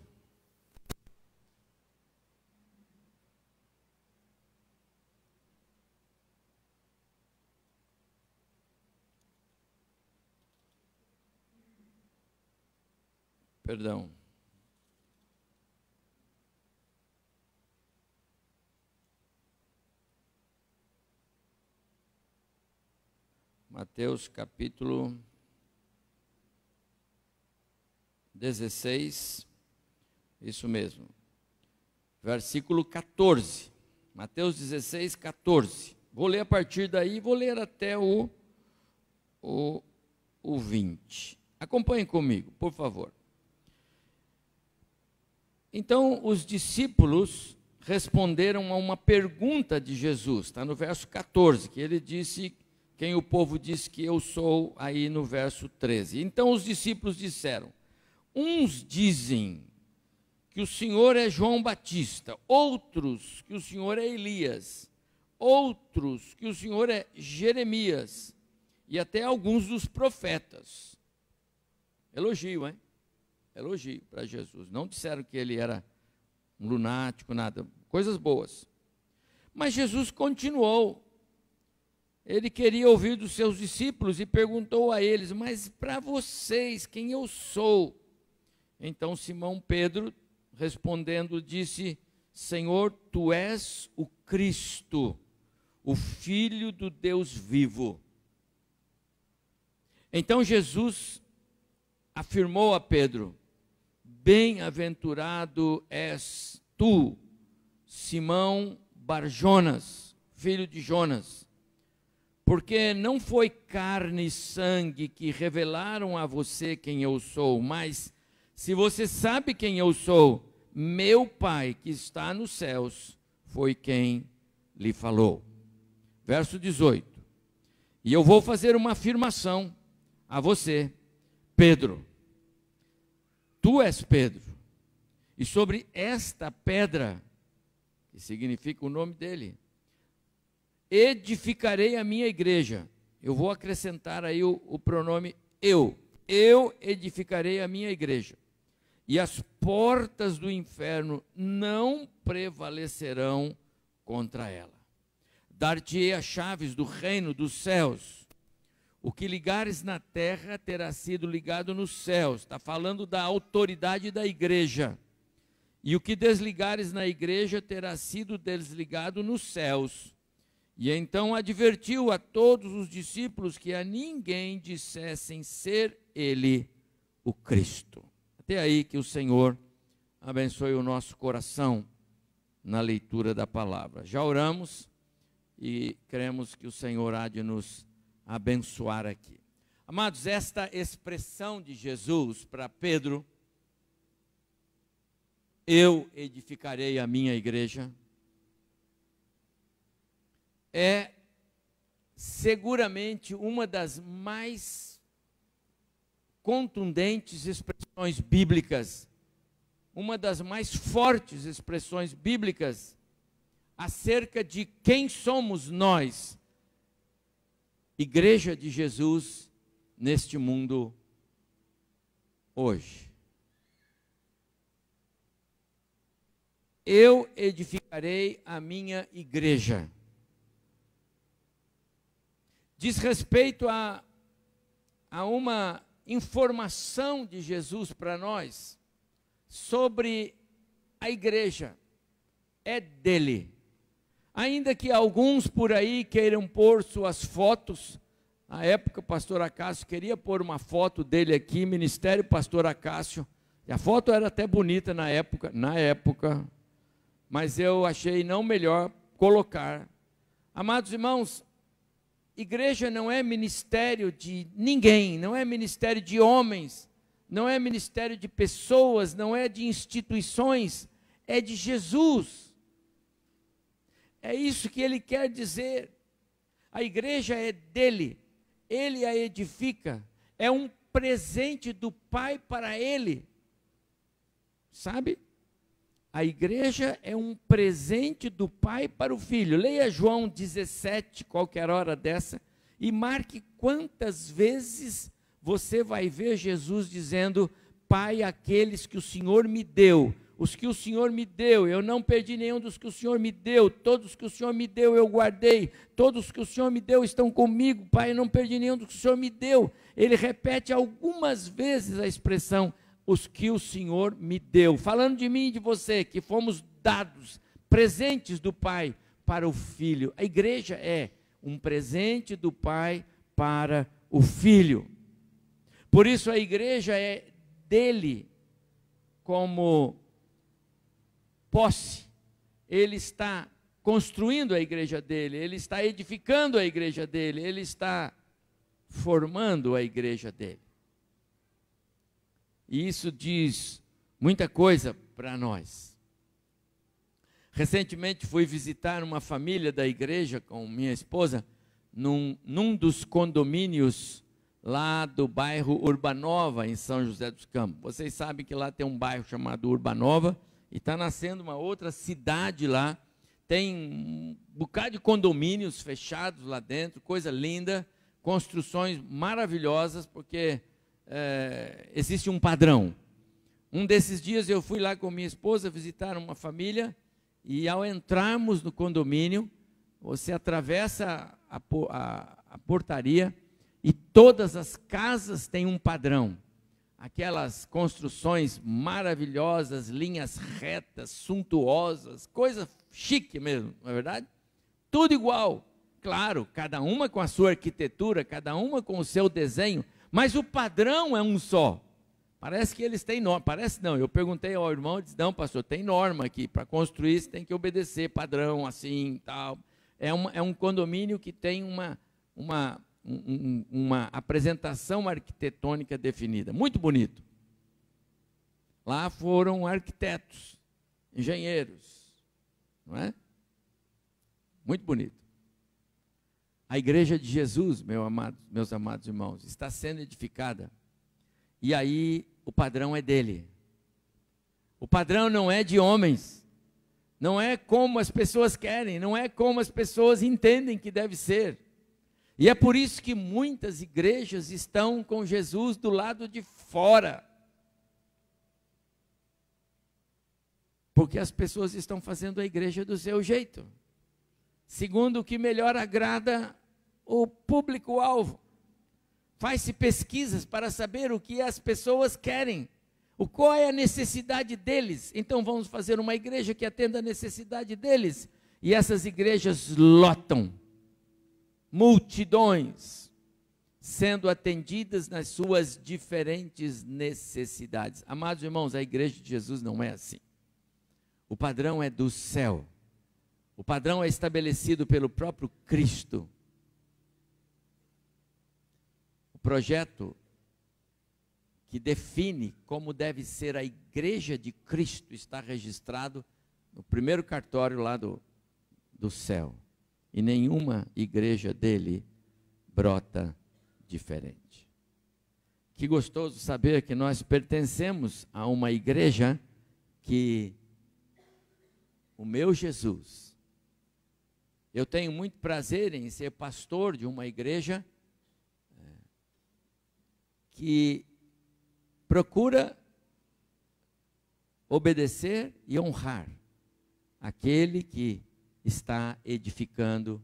Perdão. Mateus capítulo 16, isso mesmo, versículo 14, Mateus 16, 14, vou ler a partir daí, vou ler até o 20, acompanhem comigo, por favor. Então, os discípulos responderam a uma pergunta de Jesus, está no verso 14, que ele disse, quem o povo diz que eu sou, aí no verso 13. Então os discípulos disseram, uns dizem que o Senhor é João Batista, outros que o Senhor é Elias, outros que o Senhor é Jeremias, e até alguns dos profetas. Elogio, hein? Elogio para Jesus. Não disseram que ele era um lunático, nada. Coisas boas. Mas Jesus continuou. Ele queria ouvir dos seus discípulos e perguntou a eles, mas para vocês, quem eu sou? Então Simão Pedro, respondendo, disse, Senhor, tu és o Cristo, o Filho do Deus vivo. Então Jesus afirmou a Pedro, bem-aventurado és tu, Simão Bar-Jonas, filho de Jonas, porque não foi carne e sangue que revelaram a você quem eu sou, mas se você sabe quem eu sou, meu Pai que está nos céus foi quem lhe falou. Verso 18. E eu vou fazer uma afirmação a você, Pedro. Tu és Pedro, e sobre esta pedra, que significa o nome dele, edificarei a minha igreja. Eu vou acrescentar aí o pronome eu. Eu edificarei a minha igreja. E as portas do inferno não prevalecerão contra ela. Dar-te-ei as chaves do reino dos céus. O que ligares na terra terá sido ligado nos céus. Está falando da autoridade da igreja. E o que desligares na igreja terá sido desligado nos céus. E então advertiu a todos os discípulos que a ninguém dissessem ser ele o Cristo. Até aí que o Senhor abençoe o nosso coração na leitura da palavra. Já oramos e cremos que o Senhor há de nos abençoar aqui. Amados, esta expressão de Jesus para Pedro, eu edificarei a minha igreja, é seguramente uma das mais contundentes expressões bíblicas, uma das mais fortes expressões bíblicas acerca de quem somos nós, Igreja de Jesus, neste mundo hoje. Eu edificarei a minha igreja. Diz respeito a uma informação de Jesus para nós sobre a igreja. É dele. Ainda que alguns por aí queiram pôr suas fotos, na época o pastor Acácio queria pôr uma foto dele aqui, Ministério Pastor Acácio, e a foto era até bonita na época, mas eu achei não melhor colocar. Amados irmãos, igreja não é ministério de ninguém, não é ministério de homens, não é ministério de pessoas, não é de instituições, é de Jesus. É isso que ele quer dizer. A igreja é dele, ele a edifica, é um presente do Pai para ele. Sabe? A igreja é um presente do Pai para o Filho. Leia João 17, qualquer hora dessa, e marque quantas vezes você vai ver Jesus dizendo, Pai àqueles que o Senhor me deu. Os que o Senhor me deu, eu não perdi nenhum dos que o Senhor me deu. Todos que o Senhor me deu, eu guardei. Todos que o Senhor me deu estão comigo, Pai, eu não perdi nenhum dos que o Senhor me deu. Ele repete algumas vezes a expressão, os que o Senhor me deu. Falando de mim e de você, que fomos dados, presentes do Pai para o Filho. A igreja é um presente do Pai para o Filho. Por isso a igreja é dele como posse. Ele está construindo a igreja dele, ele está edificando a igreja dele, ele está formando a igreja dele. E isso diz muita coisa para nós. Recentemente fui visitar uma família da igreja com minha esposa, num dos condomínios lá do bairro Urbanova, em São José dos Campos. Vocês sabem que lá tem um bairro chamado Urbanova, e está nascendo uma outra cidade lá, tem um bocado de condomínios fechados lá dentro, coisa linda, construções maravilhosas, porque existe um padrão. Um desses dias eu fui lá com minha esposa visitar uma família, e ao entrarmos no condomínio, você atravessa a portaria, e todas as casas têm um padrão. Aquelas construções maravilhosas, linhas retas, suntuosas, coisa chique mesmo, não é verdade? Tudo igual, claro, cada uma com a sua arquitetura, cada uma com o seu desenho, mas o padrão é um só. Parece que eles têm norma, parece não, eu perguntei ao irmão, ele disse, não pastor, tem norma aqui, para construir você tem que obedecer padrão assim, tal. É um condomínio que tem uma apresentação arquitetônica definida, muito bonito. Lá foram arquitetos, engenheiros, não é? Muito bonito. A igreja de Jesus, meus amados irmãos, está sendo edificada, e aí o padrão é dele. O padrão não é de homens, não é como as pessoas querem, não é como as pessoas entendem que deve ser. E é por isso que muitas igrejas estão com Jesus do lado de fora. Porque as pessoas estão fazendo a igreja do seu jeito, segundo o que melhor agrada o público-alvo. Faz-se pesquisas para saber o que as pessoas querem, qual é a necessidade deles. Então vamos fazer uma igreja que atenda a necessidade deles. E essas igrejas lotam. Multidões sendo atendidas nas suas diferentes necessidades. Amados irmãos, a igreja de Jesus não é assim. O padrão é do céu. O padrão é estabelecido pelo próprio Cristo. O projeto que define como deve ser a igreja de Cristo está registrado no primeiro cartório lá do céu. E nenhuma igreja dele brota diferente. Que gostoso saber que nós pertencemos a uma igreja que o meu Jesus, eu tenho muito prazer em ser pastor de uma igreja que procura obedecer e honrar aquele que está edificando,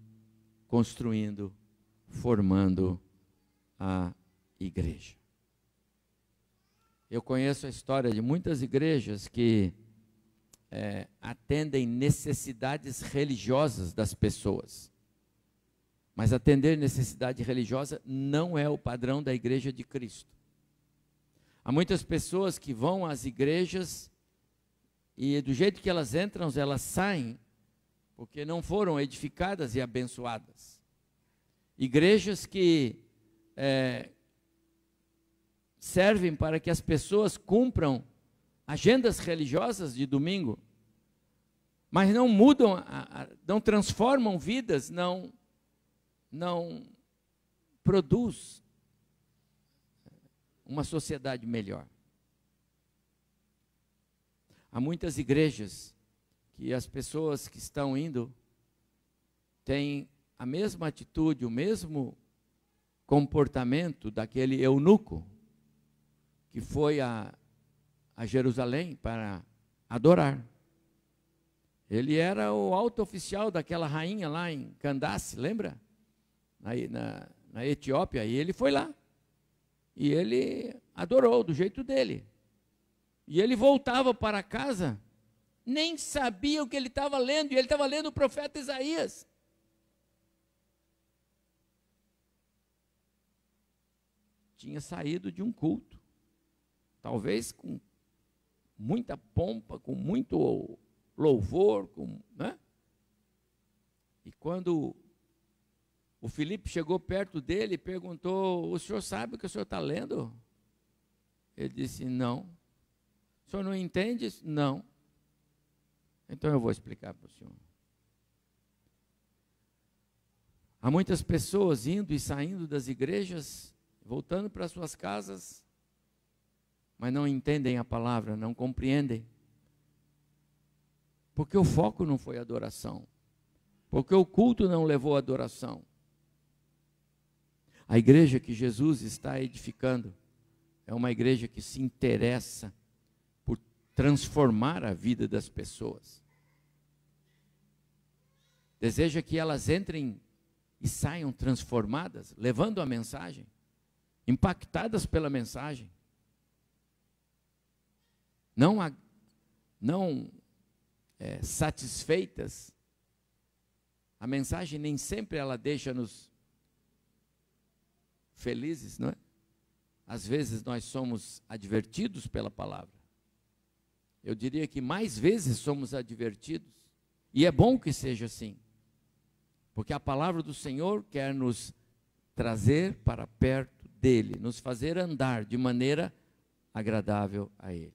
construindo, formando a igreja. Eu conheço a história de muitas igrejas que atendem necessidades religiosas das pessoas. Mas atender necessidade religiosa não é o padrão da igreja de Cristo. Há muitas pessoas que vão às igrejas e do jeito que elas entram, elas saem, porque não foram edificadas e abençoadas. Igrejas que servem para que as pessoas cumpram agendas religiosas de domingo, mas não mudam, não transformam vidas, não produz uma sociedade melhor. Há muitas igrejas que as pessoas que estão indo têm a mesma atitude, o mesmo comportamento daquele eunuco que foi a Jerusalém para adorar. Ele era o alto oficial daquela rainha lá em Candace, lembra? Na Etiópia, e ele foi lá. E ele adorou do jeito dele. E ele voltava para casa, nem sabia o que ele estava lendo, e ele estava lendo o profeta Isaías. Tinha saído de um culto, talvez com muita pompa, com muito louvor, né? E quando o Filipe chegou perto dele e perguntou: o senhor sabe o que o senhor está lendo? Ele disse: não. O senhor não entende? Não. Então eu vou explicar para o senhor. Há muitas pessoas indo e saindo das igrejas, voltando para suas casas, mas não entendem a palavra, não compreendem. Porque o foco não foi adoração. Porque o culto não levou à adoração. A igreja que Jesus está edificando é uma igreja que se interessa por transformar a vida das pessoas. Deseja que elas entrem e saiam transformadas, levando a mensagem, impactadas pela mensagem. Não satisfeitas. A mensagem nem sempre ela deixa-nos felizes, não é? Às vezes nós somos advertidos pela palavra. Eu diria que mais vezes somos advertidos. E é bom que seja assim. Porque a palavra do Senhor quer nos trazer para perto dele, nos fazer andar de maneira agradável a ele.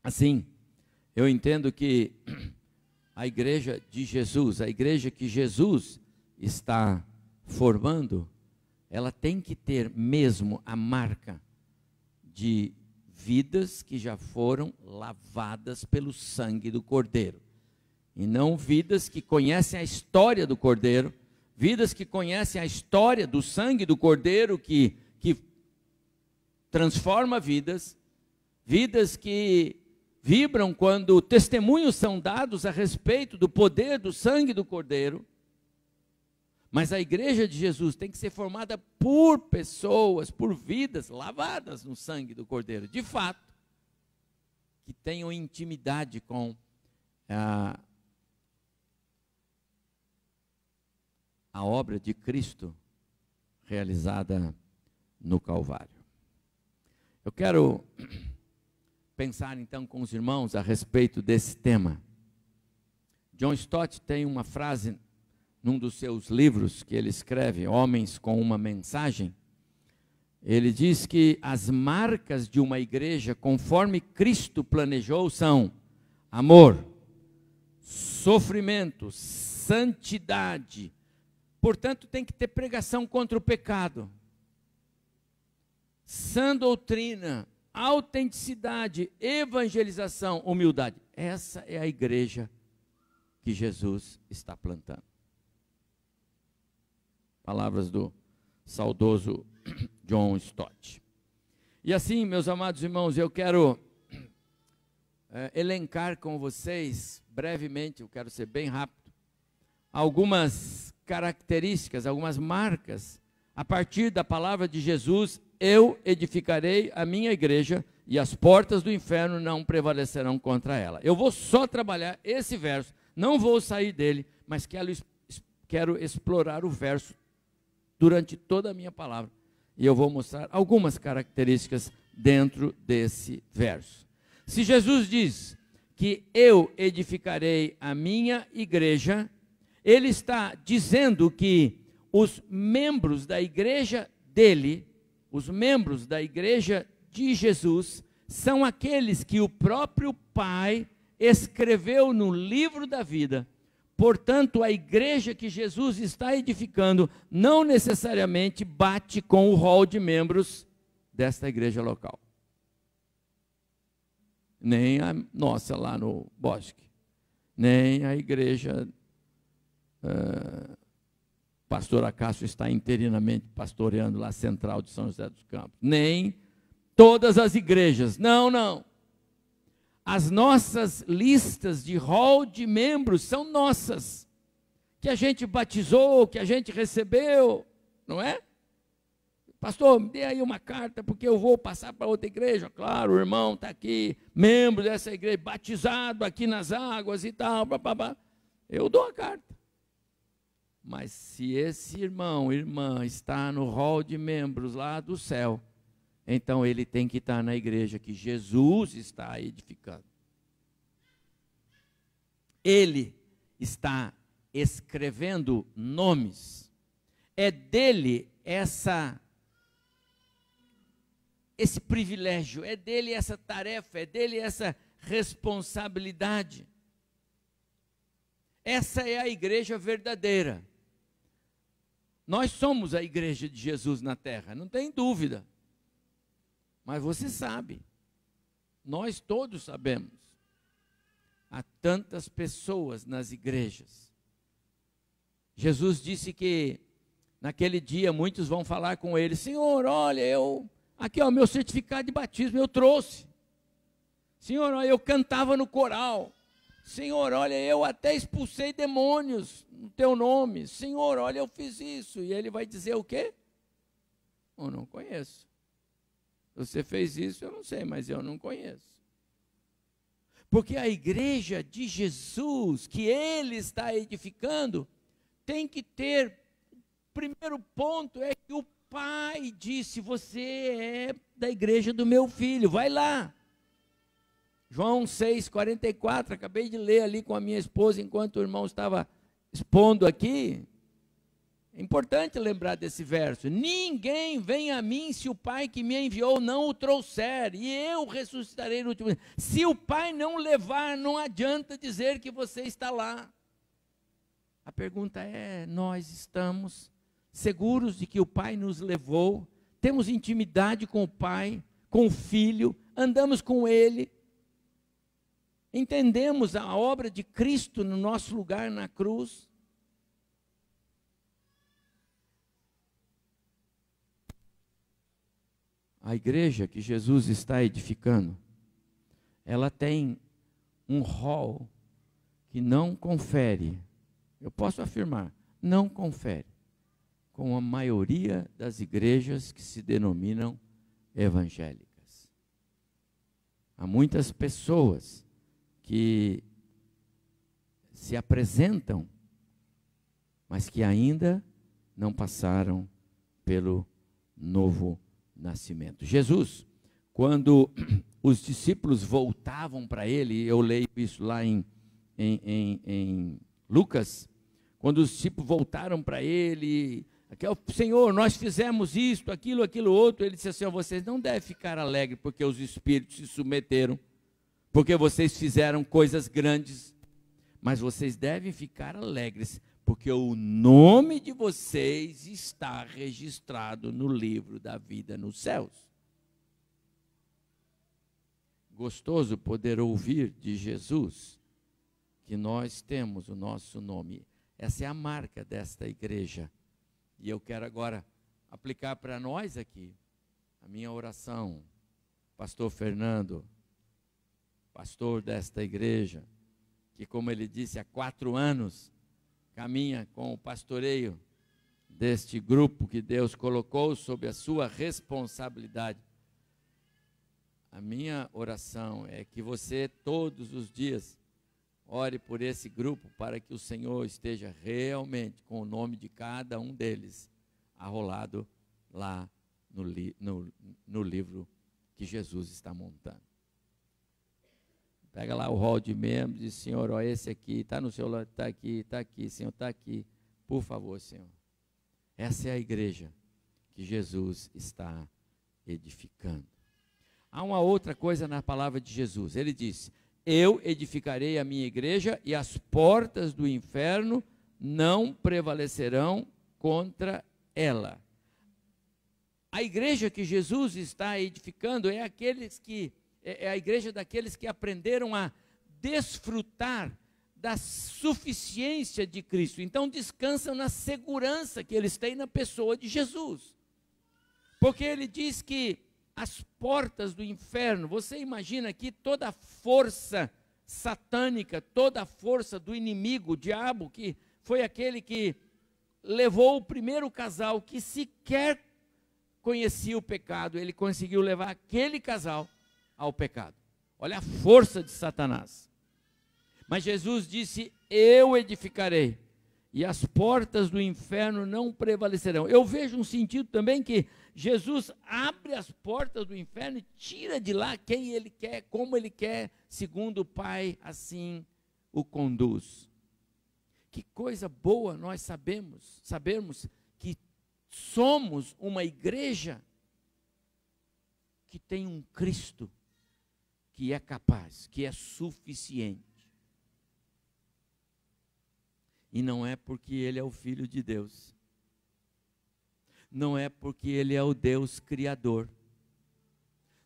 Assim, eu entendo que a igreja de Jesus, a igreja que Jesus está formando, ela tem que ter mesmo a marca de vidas que já foram lavadas pelo sangue do Cordeiro. E não vidas que conhecem a história do Cordeiro, vidas que conhecem a história do sangue do Cordeiro que transforma vidas, vidas que vibram quando testemunhos são dados a respeito do poder do sangue do Cordeiro. Mas a igreja de Jesus tem que ser formada por pessoas, por vidas lavadas no sangue do Cordeiro, de fato, que tenham intimidade com a obra de Cristo realizada no Calvário. Eu quero pensar então com os irmãos a respeito desse tema. John Stott tem uma frase num dos seus livros que ele escreve, Homens com uma Mensagem. Ele diz que as marcas de uma igreja, conforme Cristo planejou, são amor, sofrimento, santidade. Portanto, tem que ter pregação contra o pecado, sã doutrina, autenticidade, evangelização, humildade. Essa é a igreja que Jesus está plantando. Palavras do saudoso John Stott. E assim, meus amados irmãos, eu quero elencar com vocês, brevemente, eu quero ser bem rápido, algumas características, algumas marcas, a partir da palavra de Jesus: eu edificarei a minha igreja e as portas do inferno não prevalecerão contra ela. Eu vou só trabalhar esse verso, não vou sair dele, mas quero explorar o verso durante toda a minha palavra. E eu vou mostrar algumas características dentro desse verso. Se Jesus diz que eu edificarei a minha igreja, ele está dizendo que os membros da igreja dele, os membros da igreja de Jesus, são aqueles que o próprio Pai escreveu no livro da vida. Portanto, a igreja que Jesus está edificando não necessariamente bate com o rol de membros desta igreja local. Nem a nossa lá no Bosque, nem a igreja pastor Acácio está interinamente pastoreando lá a central de São José dos Campos, nem todas as igrejas. Não, não. As nossas listas de hall de membros são nossas, que a gente batizou, que a gente recebeu, não é? Pastor, me dê aí uma carta, porque eu vou passar para outra igreja. Claro, o irmão está aqui, membro dessa igreja, batizado aqui nas águas e tal, blá. Eu dou a carta. Mas se esse irmão, irmã, está no hall de membros lá do céu, então ele tem que estar na igreja que Jesus está edificando. Ele está escrevendo nomes. É dele esse privilégio, é dele essa tarefa, é dele essa responsabilidade. Essa é a igreja verdadeira. Nós somos a igreja de Jesus na terra, não tem dúvida. Mas você sabe, nós todos sabemos, há tantas pessoas nas igrejas. Jesus disse que naquele dia muitos vão falar com ele: Senhor, olha, aqui ó, meu certificado de batismo eu trouxe. Senhor, olha, eu cantava no coral. Senhor, olha, eu até expulsei demônios no teu nome. Senhor, olha, eu fiz isso. E ele vai dizer o quê? Eu não conheço. Você fez isso, eu não sei, mas eu não conheço. Porque a igreja de Jesus, que ele está edificando, tem que ter, o primeiro ponto é que o Pai disse: você é da igreja do meu filho, vai lá. João 6,44, acabei de ler ali com a minha esposa, enquanto o irmão estava expondo aqui. É importante lembrar desse verso: ninguém vem a mim se o Pai que me enviou não o trouxer, e eu ressuscitarei no último dia. Se o Pai não levar, não adianta dizer que você está lá. A pergunta é: nós estamos seguros de que o Pai nos levou? Temos intimidade com o Pai, com o Filho, andamos com Ele? Entendemos a obra de Cristo no nosso lugar na cruz? A igreja que Jesus está edificando, ela tem um rol que não confere, eu posso afirmar, não confere com a maioria das igrejas que se denominam evangélicas. Há muitas pessoas que se apresentam, mas que ainda não passaram pelo novo nascimento. Jesus, quando os discípulos voltavam para ele, eu leio isso lá em Lucas, quando os discípulos voltaram para ele, Senhor, nós fizemos isto, aquilo outro, ele disse assim: vocês não devem ficar alegres porque os espíritos se submeteram, porque vocês fizeram coisas grandes, mas vocês devem ficar alegres, porque o nome de vocês está registrado no livro da vida nos céus. Gostoso poder ouvir de Jesus que nós temos o nosso nome. Essa é a marca desta igreja. E eu quero agora aplicar para nós aqui a minha oração. Pastor Fernando, pastor desta igreja, que, como ele disse, há 4 anos caminha com o pastoreio deste grupo que Deus colocou sob a sua responsabilidade. A minha oração é que você, todos os dias, ore por esse grupo, para que o Senhor esteja realmente com o nome de cada um deles arrolado lá no livro que Jesus está montando. Pega lá o rol de membros e diz: Senhor, ó, esse aqui está no seu lado, está aqui, Senhor, está aqui. Por favor, Senhor. Essa é a igreja que Jesus está edificando. Há uma outra coisa na palavra de Jesus. Ele disse: eu edificarei a minha igreja e as portas do inferno não prevalecerão contra ela. A igreja que Jesus está edificando é a igreja daqueles que aprenderam a desfrutar da suficiência de Cristo. Então descansam na segurança que eles têm na pessoa de Jesus. Porque ele diz que as portas do inferno. Você imagina que toda a força satânica, toda a força do inimigo, o diabo, que foi aquele que levou o primeiro casal que sequer conhecia o pecado, ele conseguiu levar aquele casal ao pecado. Olha a força de Satanás. Mas Jesus disse: eu edificarei, e as portas do inferno não prevalecerão. Eu vejo um sentido também que Jesus abre as portas do inferno e tira de lá quem ele quer, como ele quer, segundo o Pai, assim o conduz. Que coisa boa nós sabermos que somos uma igreja que tem um Cristo que é capaz, que é suficiente. E não é porque ele é o Filho de Deus. Não é porque ele é o Deus Criador.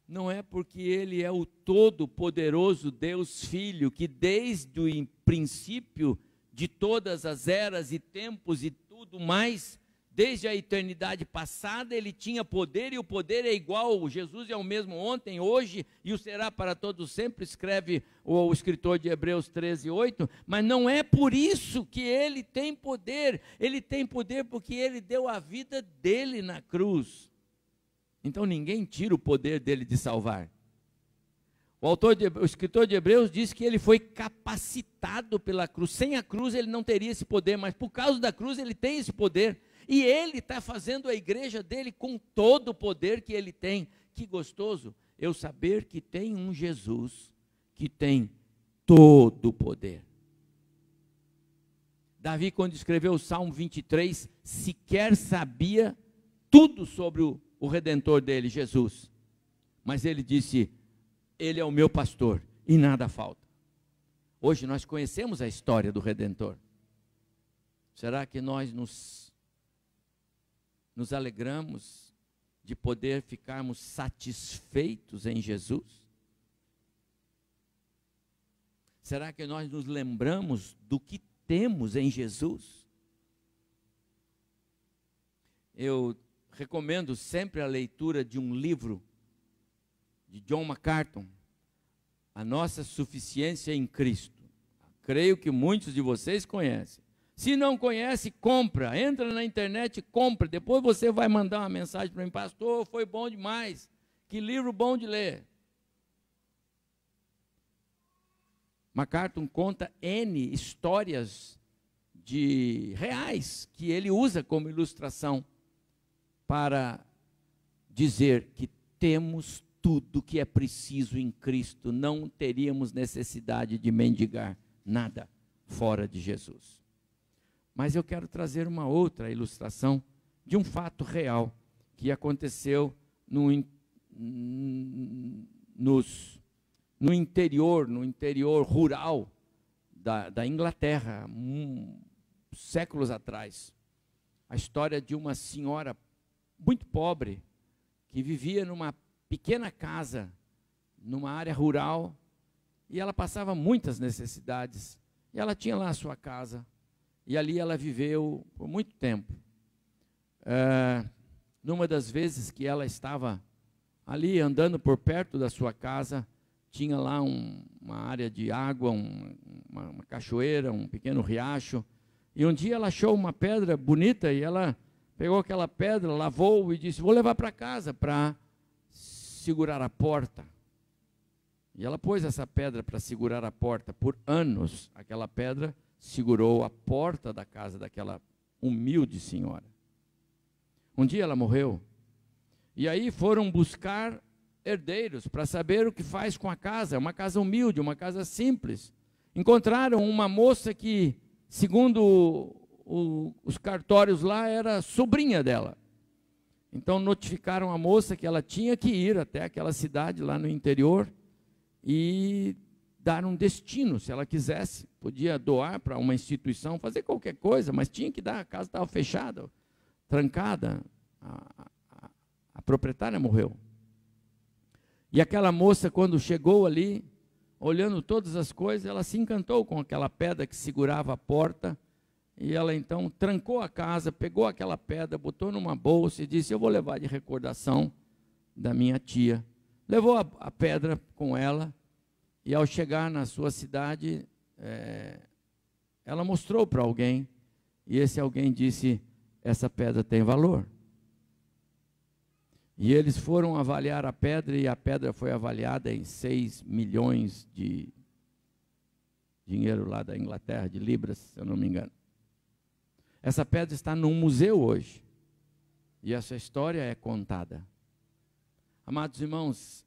Não é porque ele é o todo-poderoso Deus Filho, que desde o princípio de todas as eras e tempos e tudo mais, desde a eternidade passada, ele tinha poder, e o poder é igual. Jesus é o mesmo ontem, hoje, e o será para todos sempre, escreve o escritor de Hebreus 13:8, mas não é por isso que ele tem poder porque ele deu a vida dele na cruz. Então ninguém tira o poder dele de salvar. O escritor de Hebreus diz que ele foi capacitado pela cruz. Sem a cruz ele não teria esse poder, mas por causa da cruz ele tem esse poder. E ele está fazendo a igreja dele com todo o poder que ele tem. Que gostoso eu saber que tem um Jesus que tem todo o poder. Davi, quando escreveu o Salmo 23, sequer sabia tudo sobre o Redentor dele, Jesus. Mas ele disse: ele é o meu pastor e nada falta. Hoje nós conhecemos a história do Redentor. Será que nós nos alegramos de poder ficarmos satisfeitos em Jesus? Será que nós nos lembramos do que temos em Jesus? Eu recomendo sempre a leitura de um livro de John MacArthur, A Nossa Suficiência em Cristo. Creio que muitos de vocês conhecem. Se não conhece, compra. Entra na internet e compra. Depois você vai mandar uma mensagem para mim: pastor, foi bom demais. Que livro bom de ler. MacArthur conta N histórias reais que ele usa como ilustração para dizer que temos tudo que é preciso em Cristo. Não teríamos necessidade de mendigar nada fora de Jesus. Mas eu quero trazer uma outra ilustração de um fato real que aconteceu no interior rural da Inglaterra, séculos atrás. A história de uma senhora muito pobre que vivia numa pequena casa, numa área rural, e ela passava muitas necessidades. E ela tinha lá a sua casa. E ali ela viveu por muito tempo. Numa das vezes que ela estava ali andando por perto da sua casa, tinha lá uma área de água, uma cachoeira, um pequeno riacho. E um dia ela achou uma pedra bonita e ela pegou aquela pedra, lavou e disse: vou levar para casa para segurar a porta. E ela pôs essa pedra para segurar a porta. Por anos, aquela pedra segurou a porta da casa daquela humilde senhora. Um dia ela morreu. E aí foram buscar herdeiros para saber o que faz com a casa. Uma casa humilde, uma casa simples. Encontraram uma moça que, segundo os cartórios lá, era sobrinha dela. Então notificaram a moça que ela tinha que ir até aquela cidade lá no interior e dar um destino, se ela quisesse. Podia doar para uma instituição, fazer qualquer coisa, mas tinha que dar. A casa estava fechada, trancada. A proprietária morreu. E aquela moça, quando chegou ali, olhando todas as coisas, ela se encantou com aquela pedra que segurava a porta. E ela então trancou a casa, pegou aquela pedra, botou numa bolsa e disse: eu vou levar de recordação da minha tia. Levou a pedra com ela, e ao chegar na sua cidade, ela mostrou para alguém, e esse alguém disse: essa pedra tem valor. E eles foram avaliar a pedra, e a pedra foi avaliada em 6 milhões de dinheiro lá da Inglaterra, de libras, se eu não me engano. Essa pedra está num museu hoje, e essa história é contada. Amados irmãos,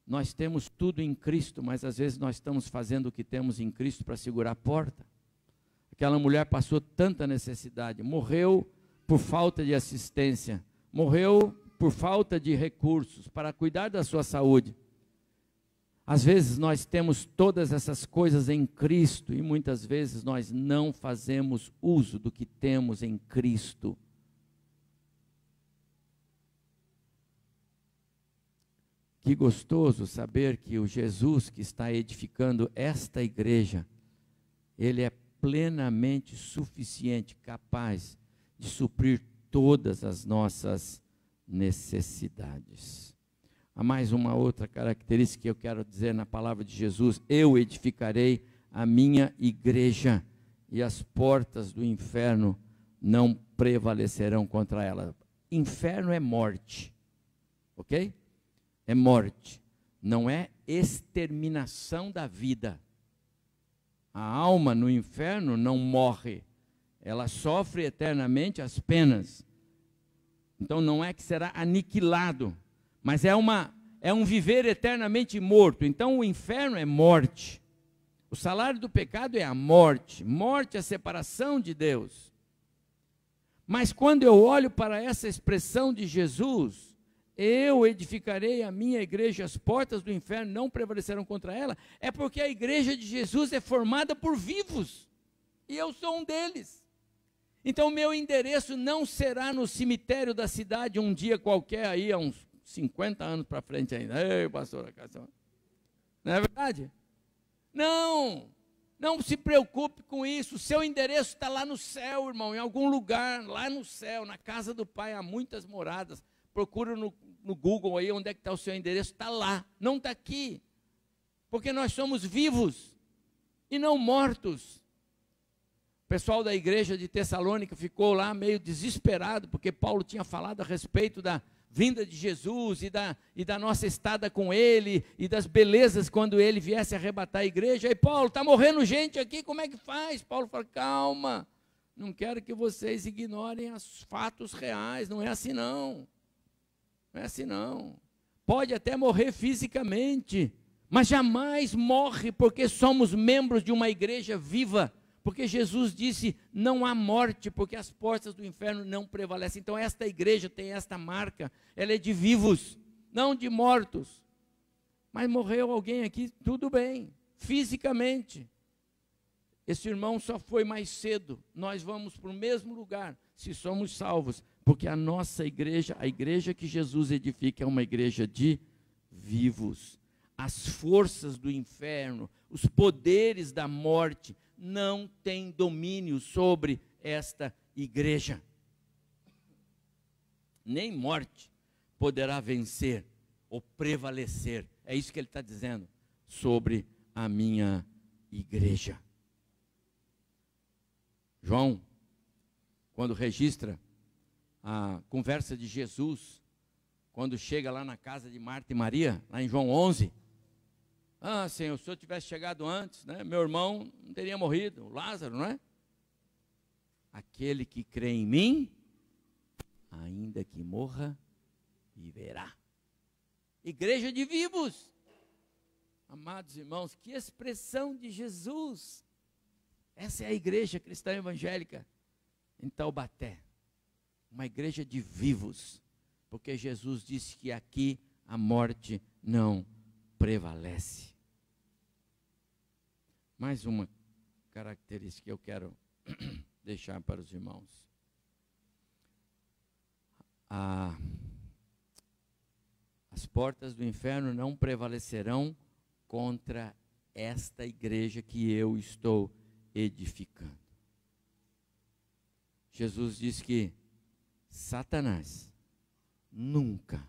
nós temos tudo em Cristo, mas às vezes nós estamos fazendo o que temos em Cristo para segurar a porta. Aquela mulher passou tanta necessidade, morreu por falta de assistência, morreu por falta de recursos para cuidar da sua saúde. Às vezes nós temos todas essas coisas em Cristo e muitas vezes nós não fazemos uso do que temos em Cristo. Que gostoso saber que o Jesus que está edificando esta igreja, Ele é plenamente suficiente, capaz de suprir todas as nossas necessidades. Há mais uma outra característica que eu quero dizer na palavra de Jesus: eu edificarei a minha igreja e as portas do inferno não prevalecerão contra ela. Inferno é morte, ok? É morte, não é exterminação da vida. A alma no inferno não morre, ela sofre eternamente as penas. Então não é que será aniquilado, mas é um viver eternamente morto. Então o inferno é morte. O salário do pecado é a morte. Morte é a separação de Deus. Mas quando eu olho para essa expressão de Jesus, eu edificarei a minha igreja, as portas do inferno não prevalecerão contra ela, é porque a igreja de Jesus é formada por vivos, e eu sou um deles. Então meu endereço não será no cemitério da cidade um dia qualquer, aí há uns 50 anos para frente ainda. Ei, pastor, não é verdade? Não se preocupe com isso. O seu endereço está lá no céu, irmão, em algum lugar, lá no céu, na casa do Pai, há muitas moradas. Procura no Google aí onde é que está o seu endereço, está lá, não está aqui, porque nós somos vivos e não mortos. O pessoal da igreja de Tessalônica ficou lá meio desesperado, porque Paulo tinha falado a respeito da vinda de Jesus e da nossa estada com ele, e das belezas quando ele viesse arrebatar a igreja. E Paulo, está morrendo gente aqui, como é que faz? Paulo fala: calma, não quero que vocês ignorem os fatos reais, não é assim não. Não é assim não. Pode até morrer fisicamente, mas jamais morre, porque somos membros de uma igreja viva, porque Jesus disse: não há morte, porque as portas do inferno não prevalecem. Então esta igreja tem esta marca, ela é de vivos, não de mortos. Mas morreu alguém aqui, tudo bem, fisicamente. Esse irmão só foi mais cedo, nós vamos para o mesmo lugar, se somos salvos, porque a nossa igreja, a igreja que Jesus edifica, é uma igreja de vivos. As forças do inferno, os poderes da morte, não têm domínio sobre esta igreja. Nem morte poderá vencer ou prevalecer. É isso que ele está dizendo sobre a minha igreja. João, quando registra a conversa de Jesus, quando chega lá na casa de Marta e Maria, lá em João 11, Senhor, se o Senhor tivesse chegado antes, né, meu irmão não teria morrido, Lázaro, não é? Aquele que crê em mim, ainda que morra, viverá. Igreja de vivos. Amados irmãos, que expressão de Jesus. Essa é a igreja cristã evangélica em Taubaté. Uma igreja de vivos, porque Jesus disse que aqui a morte não prevalece. Mais uma característica que eu quero deixar para os irmãos. As portas do inferno não prevalecerão contra esta igreja que eu estou edificando. Jesus disse que Satanás nunca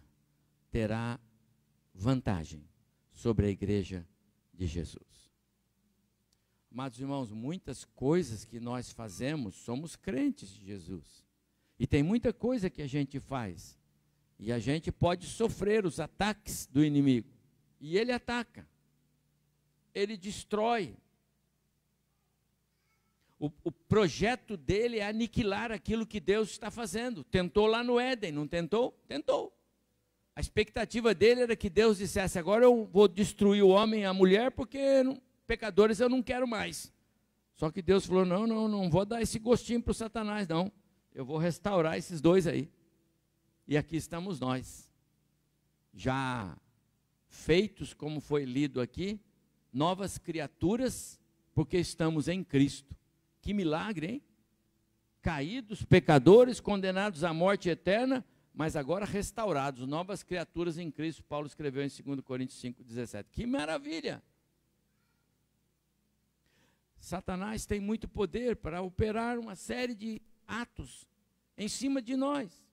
terá vantagem sobre a igreja de Jesus. Amados irmãos, muitas coisas que nós fazemos, somos crentes de Jesus. E tem muita coisa que a gente faz. E a gente pode sofrer os ataques do inimigo. E ele ataca. Ele destrói. O projeto dele é aniquilar aquilo que Deus está fazendo. Tentou lá no Éden, não tentou? Tentou. A expectativa dele era que Deus dissesse, agora eu vou destruir o homem e a mulher, porque pecadores eu não quero mais. Só que Deus falou, não vou dar esse gostinho para o Satanás, não. Eu vou restaurar esses dois aí. E aqui estamos nós, já feitos, como foi lido aqui, novas criaturas, porque estamos em Cristo. Que milagre, hein? Caídos, pecadores, condenados à morte eterna, mas agora restaurados, novas criaturas em Cristo. Paulo escreveu em 2 Coríntios 5,17. Que maravilha! Satanás tem muito poder para operar uma série de atos em cima de nós.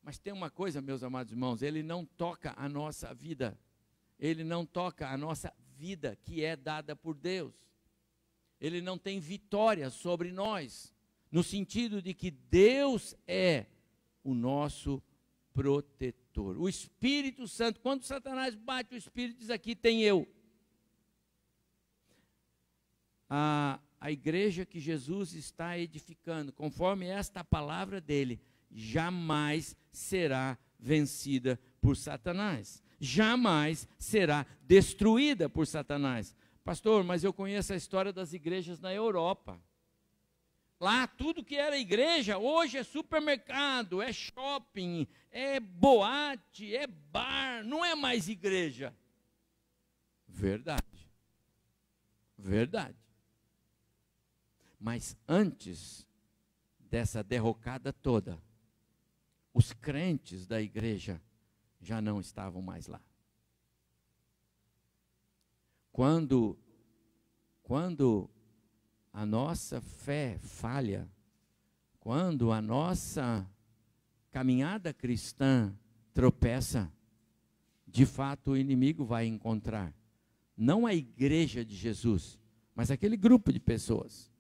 Mas tem uma coisa, meus amados irmãos, ele não toca a nossa vida. Ele não toca a nossa vida que é dada por Deus. Ele não tem vitória sobre nós, no sentido de que Deus é o nosso protetor. O Espírito Santo, quando Satanás bate, o Espírito diz aqui, tem eu. A igreja que Jesus está edificando, conforme esta palavra dele, jamais será vencida por Satanás. Jamais será destruída por Satanás. Pastor, mas eu conheço a história das igrejas na Europa. Lá tudo que era igreja, hoje é supermercado, é shopping, é boate, é bar, não é mais igreja. Verdade. Verdade. Mas antes dessa derrocada toda, os crentes da igreja já não estavam mais lá. Quando a nossa fé falha, quando a nossa caminhada cristã tropeça, de fato o inimigo vai encontrar, não a igreja de Jesus, mas aquele grupo de pessoas,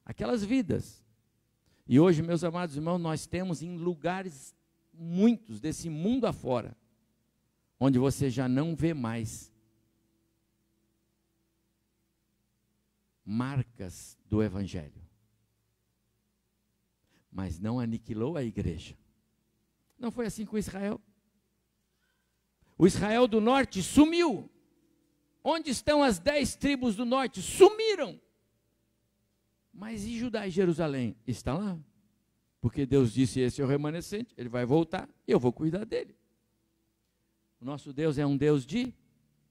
aquelas vidas. E hoje, meus amados irmãos, nós temos em lugares muitos desse mundo afora, onde você já não vê mais marcas do Evangelho. Mas não aniquilou a igreja. Não foi assim com Israel. O Israel do norte sumiu. Onde estão as 10 tribos do norte? Sumiram. Mas e Judá e Jerusalém? Está lá. Porque Deus disse, esse é o remanescente, ele vai voltar e eu vou cuidar dele. O nosso Deus é um Deus de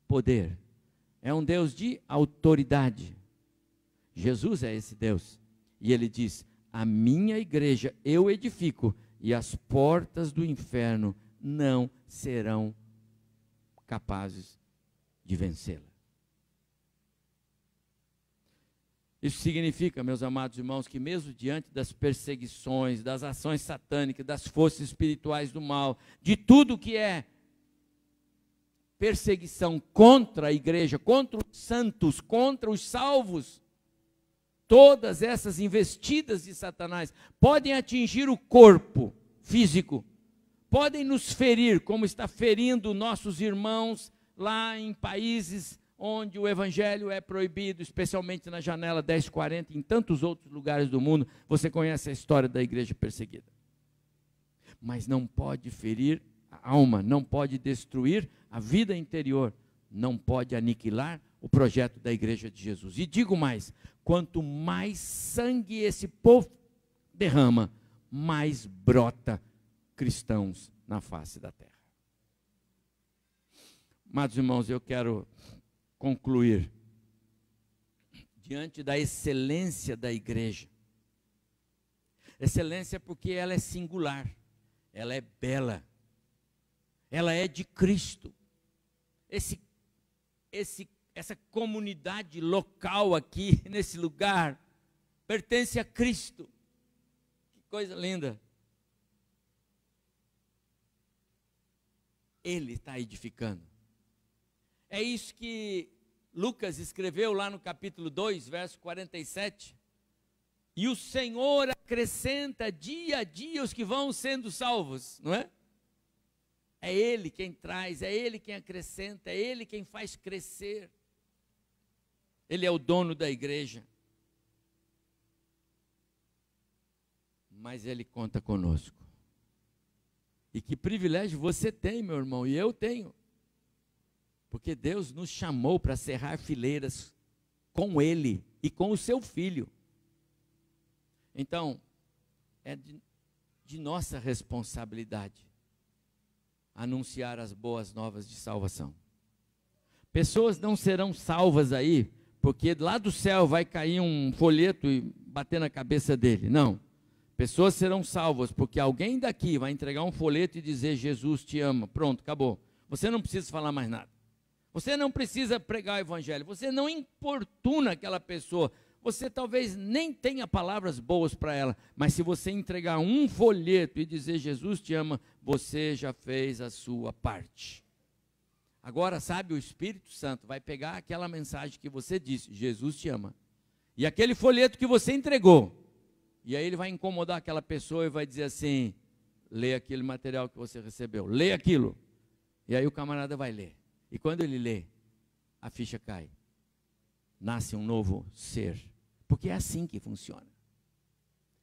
poder. É um Deus de autoridade. Jesus é esse Deus. E ele diz, a minha igreja eu edifico e as portas do inferno não serão capazes de vencê-la. Isso significa, meus amados irmãos, que mesmo diante das perseguições, das ações satânicas, das forças espirituais do mal, de tudo que é perseguição contra a igreja, contra os santos, contra os salvos, todas essas investidas de Satanás podem atingir o corpo físico, podem nos ferir, como está ferindo nossos irmãos lá em países onde o evangelho é proibido, especialmente na janela 1040, em tantos outros lugares do mundo. Você conhece a história da igreja perseguida. Mas não pode ferir a alma, não pode destruir a vida interior, não pode aniquilar o projeto da igreja de Jesus. E digo mais, quanto mais sangue esse povo derrama, mais brota cristãos na face da terra. Amados irmãos, eu quero concluir diante da excelência da igreja. Excelência porque ela é singular, ela é bela, ela é de Cristo. Essa comunidade local aqui, nesse lugar, pertence a Cristo. Que coisa linda. Ele está edificando. É isso que Lucas escreveu lá no capítulo 2, verso 47. E o Senhor acrescenta dia a dia os que vão sendo salvos, não é? É Ele quem traz, é Ele quem acrescenta, é Ele quem faz crescer. Ele é o dono da igreja. Mas Ele conta conosco. E que privilégio você tem, meu irmão, e eu tenho. Porque Deus nos chamou para cerrar fileiras com Ele e com o seu Filho. Então, é de nossa responsabilidade anunciar as boas novas de salvação. Pessoas não serão salvas aí, porque lá do céu vai cair um folheto e bater na cabeça dele. Não. Pessoas serão salvas, porque alguém daqui vai entregar um folheto e dizer, Jesus te ama. Pronto, acabou. Você não precisa falar mais nada. Você não precisa pregar o evangelho. Você não importuna aquela pessoa. Você talvez nem tenha palavras boas para ela, mas se você entregar um folheto e dizer Jesus te ama, você já fez a sua parte. Agora, sabe, o Espírito Santo vai pegar aquela mensagem que você disse, Jesus te ama, e aquele folheto que você entregou, e aí ele vai incomodar aquela pessoa e vai dizer assim, lê aquele material que você recebeu, lê aquilo, e aí o camarada vai ler, e quando ele lê, a ficha cai. Nasce um novo ser, porque é assim que funciona.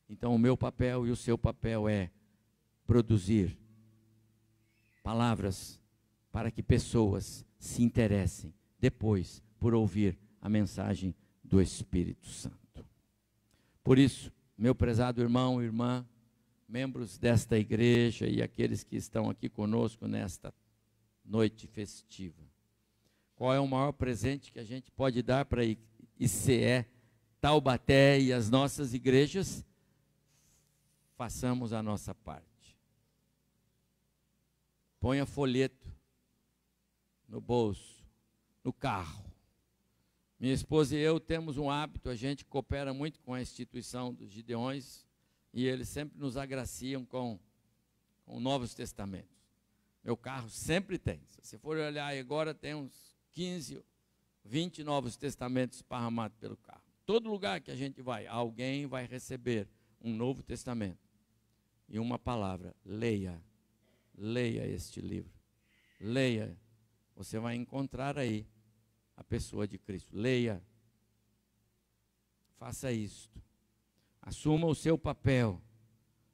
Então o meu papel e o seu papel é produzir palavras para que pessoas se interessem depois por ouvir a mensagem do Espírito Santo. Por isso, meu prezado irmão e irmã, membros desta igreja e aqueles que estão aqui conosco nesta noite festiva, qual é o maior presente que a gente pode dar para a ICE Taubaté e as nossas igrejas? Façamos a nossa parte. Ponha folheto no bolso, no carro. Minha esposa e eu temos um hábito, a gente coopera muito com a instituição dos Gideões e eles sempre nos agraciam com Novos Testamentos. Meu carro sempre tem. Se você for olhar agora, tem uns 15, 20 Novos Testamentos esparramados pelo carro. Todo lugar que a gente vai, alguém vai receber um Novo Testamento e uma palavra, leia, leia este livro, leia, você vai encontrar aí a pessoa de Cristo, leia, faça isto, assuma o seu papel,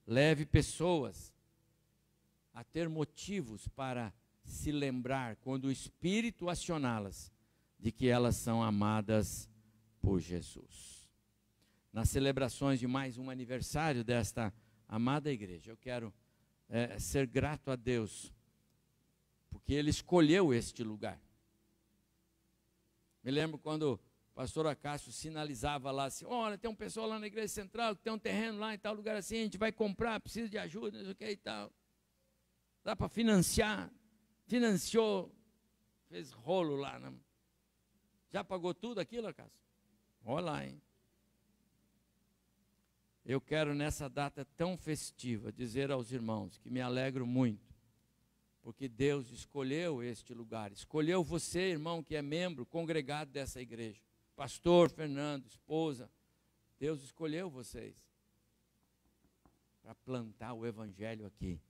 leve pessoas a ter motivos para se lembrar, quando o Espírito acioná-las, de que elas são amadas por Jesus. Nas celebrações de mais um aniversário desta amada igreja, eu quero ser grato a Deus, porque Ele escolheu este lugar. Me lembro quando o pastor Acácio sinalizava lá assim, olha, tem um pessoal lá na igreja central, que tem um terreno lá em tal lugar assim, a gente vai comprar, precisa de ajuda, não sei o que e tal. Dá para financiar. Financiou, fez rolo lá. Né? Já pagou tudo aquilo, Acácio? Olha lá, hein? Eu quero nessa data tão festiva dizer aos irmãos que me alegro muito, porque Deus escolheu este lugar, escolheu você, irmão, que é membro, congregado dessa igreja, pastor Fernando, esposa, Deus escolheu vocês para plantar o evangelho aqui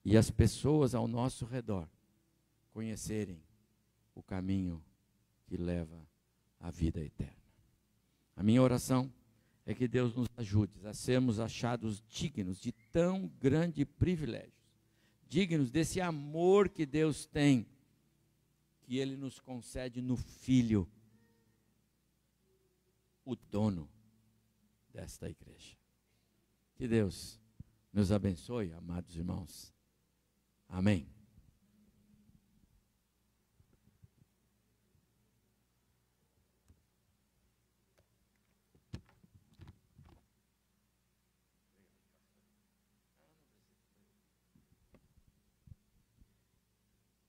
e as pessoas ao nosso redor conhecerem o caminho que leva à vida eterna. A minha oração é que Deus nos ajude a sermos achados dignos de tão grande privilégio, dignos desse amor que Deus tem, que Ele nos concede no Filho, o dono desta igreja. Que Deus nos abençoe, amados irmãos. Amém.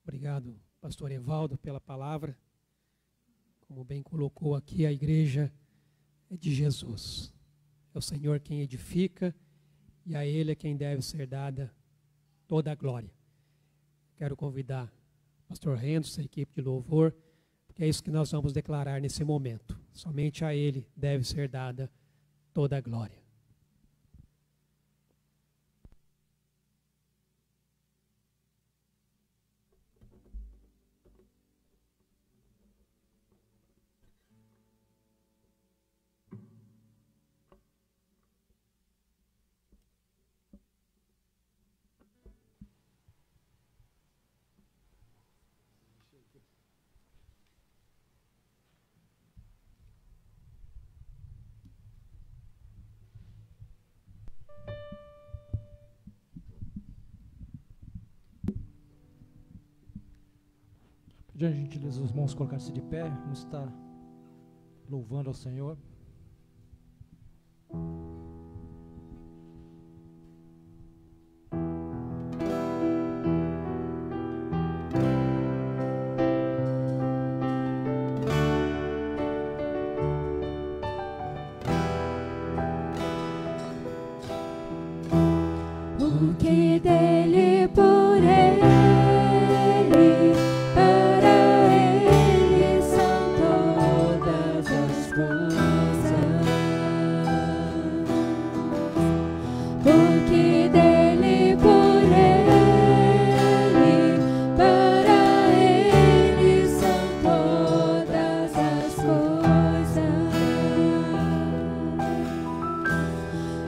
Obrigado, pastor Evaldo, pela palavra. Como bem colocou aqui, a igreja é de Jesus. É o Senhor quem edifica e a Ele é quem deve ser dada toda a glória. quero convidar o pastor Renzo, a equipe de louvor, porque é isso que nós vamos declarar nesse momento. Somente a Ele deve ser dada toda a glória. Pedindo a gentileza os irmãos colocar-se de pé, vamos estar louvando ao Senhor. O que dele, por ele, para ele são todas as coisas. O que dele, por ele, para ele são todas as coisas.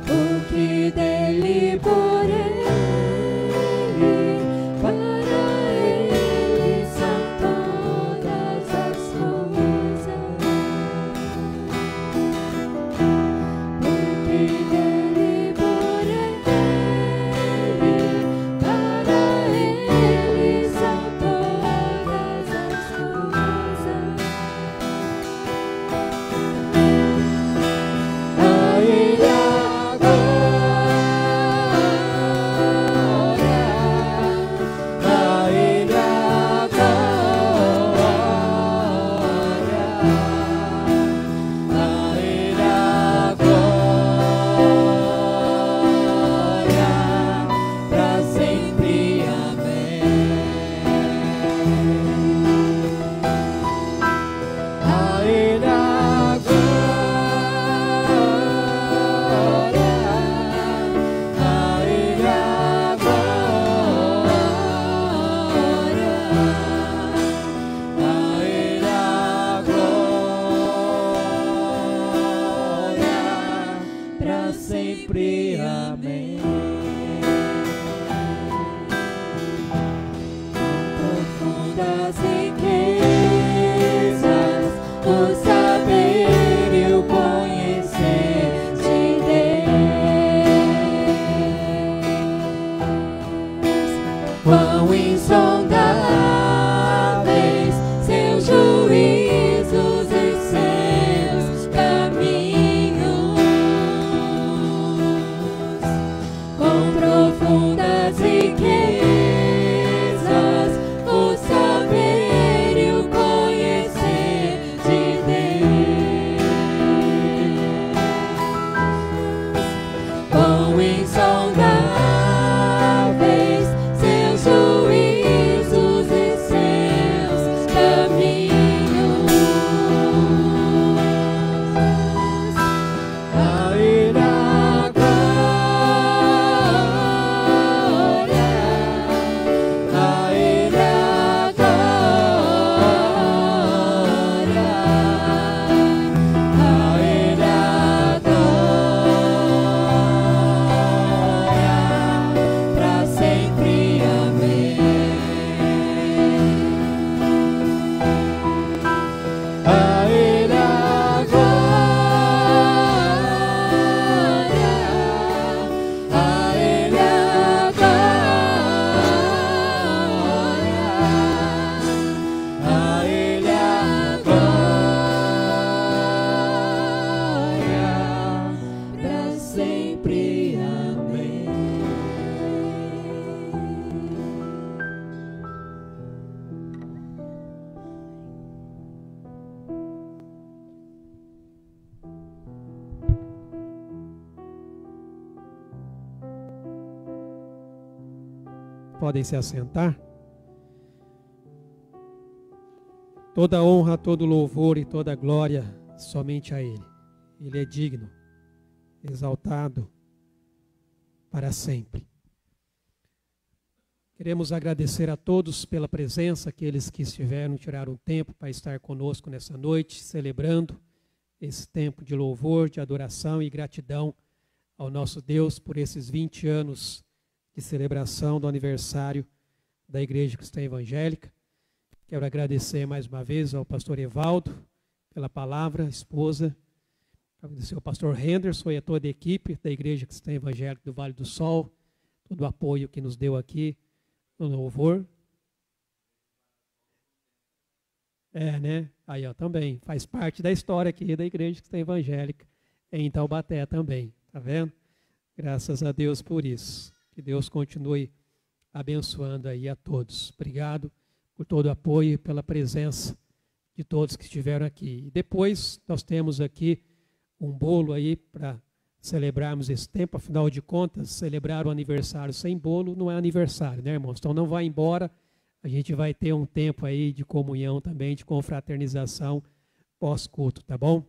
O que dele, por ele, para ele são todas as coisas. O que dele, por ele, para ele são todas as coisas. A ele a sempre, amém. Profundas riquezas, o saber e o conhecer de Deus. Quão insondáveis seus juízos e seus caminhos. Com profundas riquezas, o saber e o conhecer de Deus. Quão insondáveis seus juízos e seus caminhos. A ele a glória, a ele a glória, a ele a glória, pra sempre, amém. A ele a glória, a ele a glória, a ele a glória, pra sempre, amém. Podem se assentar. Toda honra, todo louvor e toda glória somente a Ele. Ele é digno, exaltado para sempre. Queremos agradecer a todos pela presença, aqueles que estiveram, tiraram tempo para estar conosco nessa noite, celebrando esse tempo de louvor, de adoração e gratidão ao nosso Deus por esses 20 anos de celebração do aniversário da Igreja Cristã Evangélica. Quero agradecer mais uma vez ao pastor Evaldo pela palavra, esposa. Agradecer ao pastor Henderson e a toda a equipe da Igreja Cristã Evangélica do Vale do Sol, todo o apoio que nos deu aqui no louvor. Aí, ó, também faz parte da história aqui da Igreja Cristã Evangélica em Taubaté também, tá vendo? Graças a Deus por isso. Que Deus continue abençoando aí a todos. Obrigado por todo o apoio e pela presença de todos que estiveram aqui. E depois nós temos aqui um bolo aí para celebrarmos esse tempo. Afinal de contas, celebrar o aniversário sem bolo não é aniversário, né, irmãos? Então não vai embora. A gente vai ter um tempo aí de comunhão também, de confraternização pós-culto, tá bom?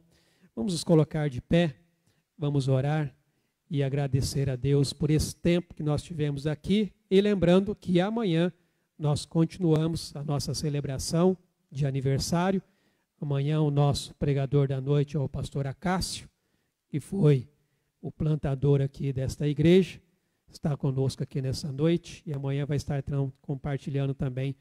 Vamos nos colocar de pé, vamos orar e agradecer a Deus por esse tempo que nós tivemos aqui. E lembrando que amanhã nós continuamos a nossa celebração de aniversário. Amanhã o nosso pregador da noite é o pastor Acácio, que foi o plantador aqui desta igreja. Está conosco aqui nessa noite e amanhã vai estar compartilhando também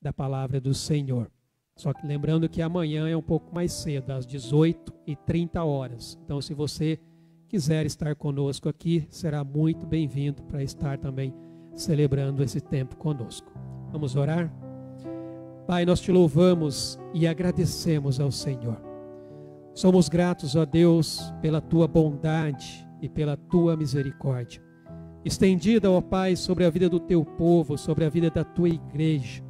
da palavra do Senhor. Só que lembrando que amanhã é um pouco mais cedo, às 18h30. Então, se você quiser estar conosco aqui, será muito bem-vindo para estar também celebrando esse tempo conosco. Vamos orar? Pai, nós te louvamos e agradecemos ao Senhor. Somos gratos a Deus pela tua bondade e pela tua misericórdia estendida, ó Pai, sobre a vida do teu povo, sobre a vida da tua igreja.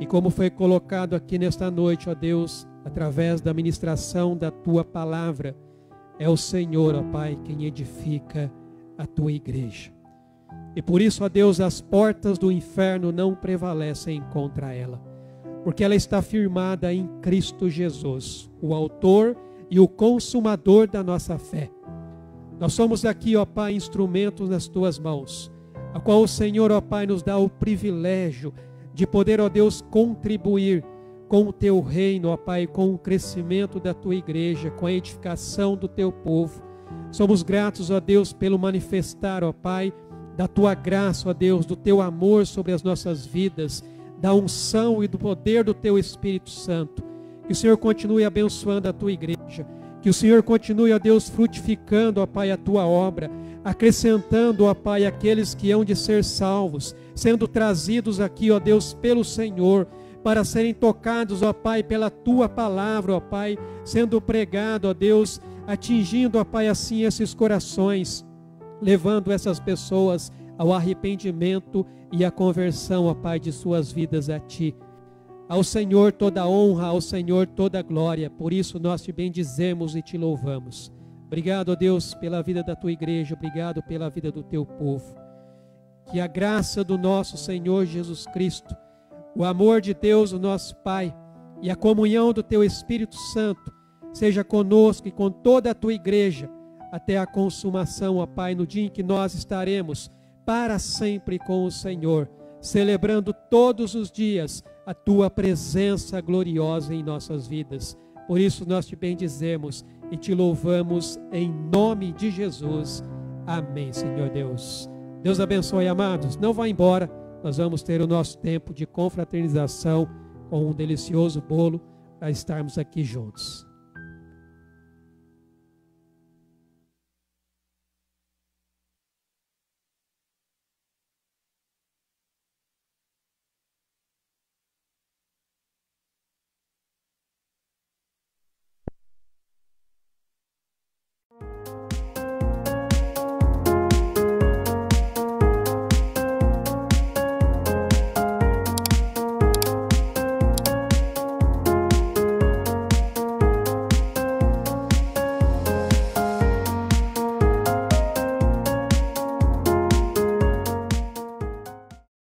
E como foi colocado aqui nesta noite, ó Deus, através da ministração da tua palavra, é o Senhor, ó Pai, quem edifica a tua igreja. E por isso, ó Deus, as portas do inferno não prevalecem contra ela, porque ela está firmada em Cristo Jesus, o autor e o consumador da nossa fé. Nós somos aqui, ó Pai, instrumentos nas tuas mãos, a qual o Senhor, ó Pai, nos dá o privilégio de poder, ó Deus, contribuir com o teu reino, ó Pai, com o crescimento da tua igreja, com a edificação do teu povo. Somos gratos, ó Deus, pelo manifestar, ó Pai, da tua graça, ó Deus, do teu amor sobre as nossas vidas, da unção e do poder do teu Espírito Santo. Que o Senhor continue abençoando a tua igreja. Que o Senhor continue, ó Deus, frutificando, ó Pai, a tua obra, acrescentando, ó Pai, aqueles que hão de ser salvos, sendo trazidos aqui, ó Deus, pelo Senhor, para serem tocados, ó Pai, pela tua palavra, ó Pai, sendo pregado, ó Deus, atingindo, ó Pai, assim esses corações, levando essas pessoas ao arrependimento e à conversão, ó Pai, de suas vidas a Ti. Ao Senhor toda honra, ao Senhor toda glória. Por isso nós te bendizemos e te louvamos. Obrigado, ó Deus, pela vida da tua igreja. Obrigado pela vida do teu povo. Que a graça do nosso Senhor Jesus Cristo, o amor de Deus, o nosso Pai, e a comunhão do teu Espírito Santo seja conosco e com toda a tua igreja até a consumação, ó Pai, no dia em que nós estaremos para sempre com o Senhor, celebrando todos os dias a tua presença gloriosa em nossas vidas. Por isso nós te bendizemos e te louvamos em nome de Jesus. Amém, Senhor Deus. Deus abençoe, amados. Não vá embora. Nós vamos ter o nosso tempo de confraternização com um delicioso bolo para estarmos aqui juntos.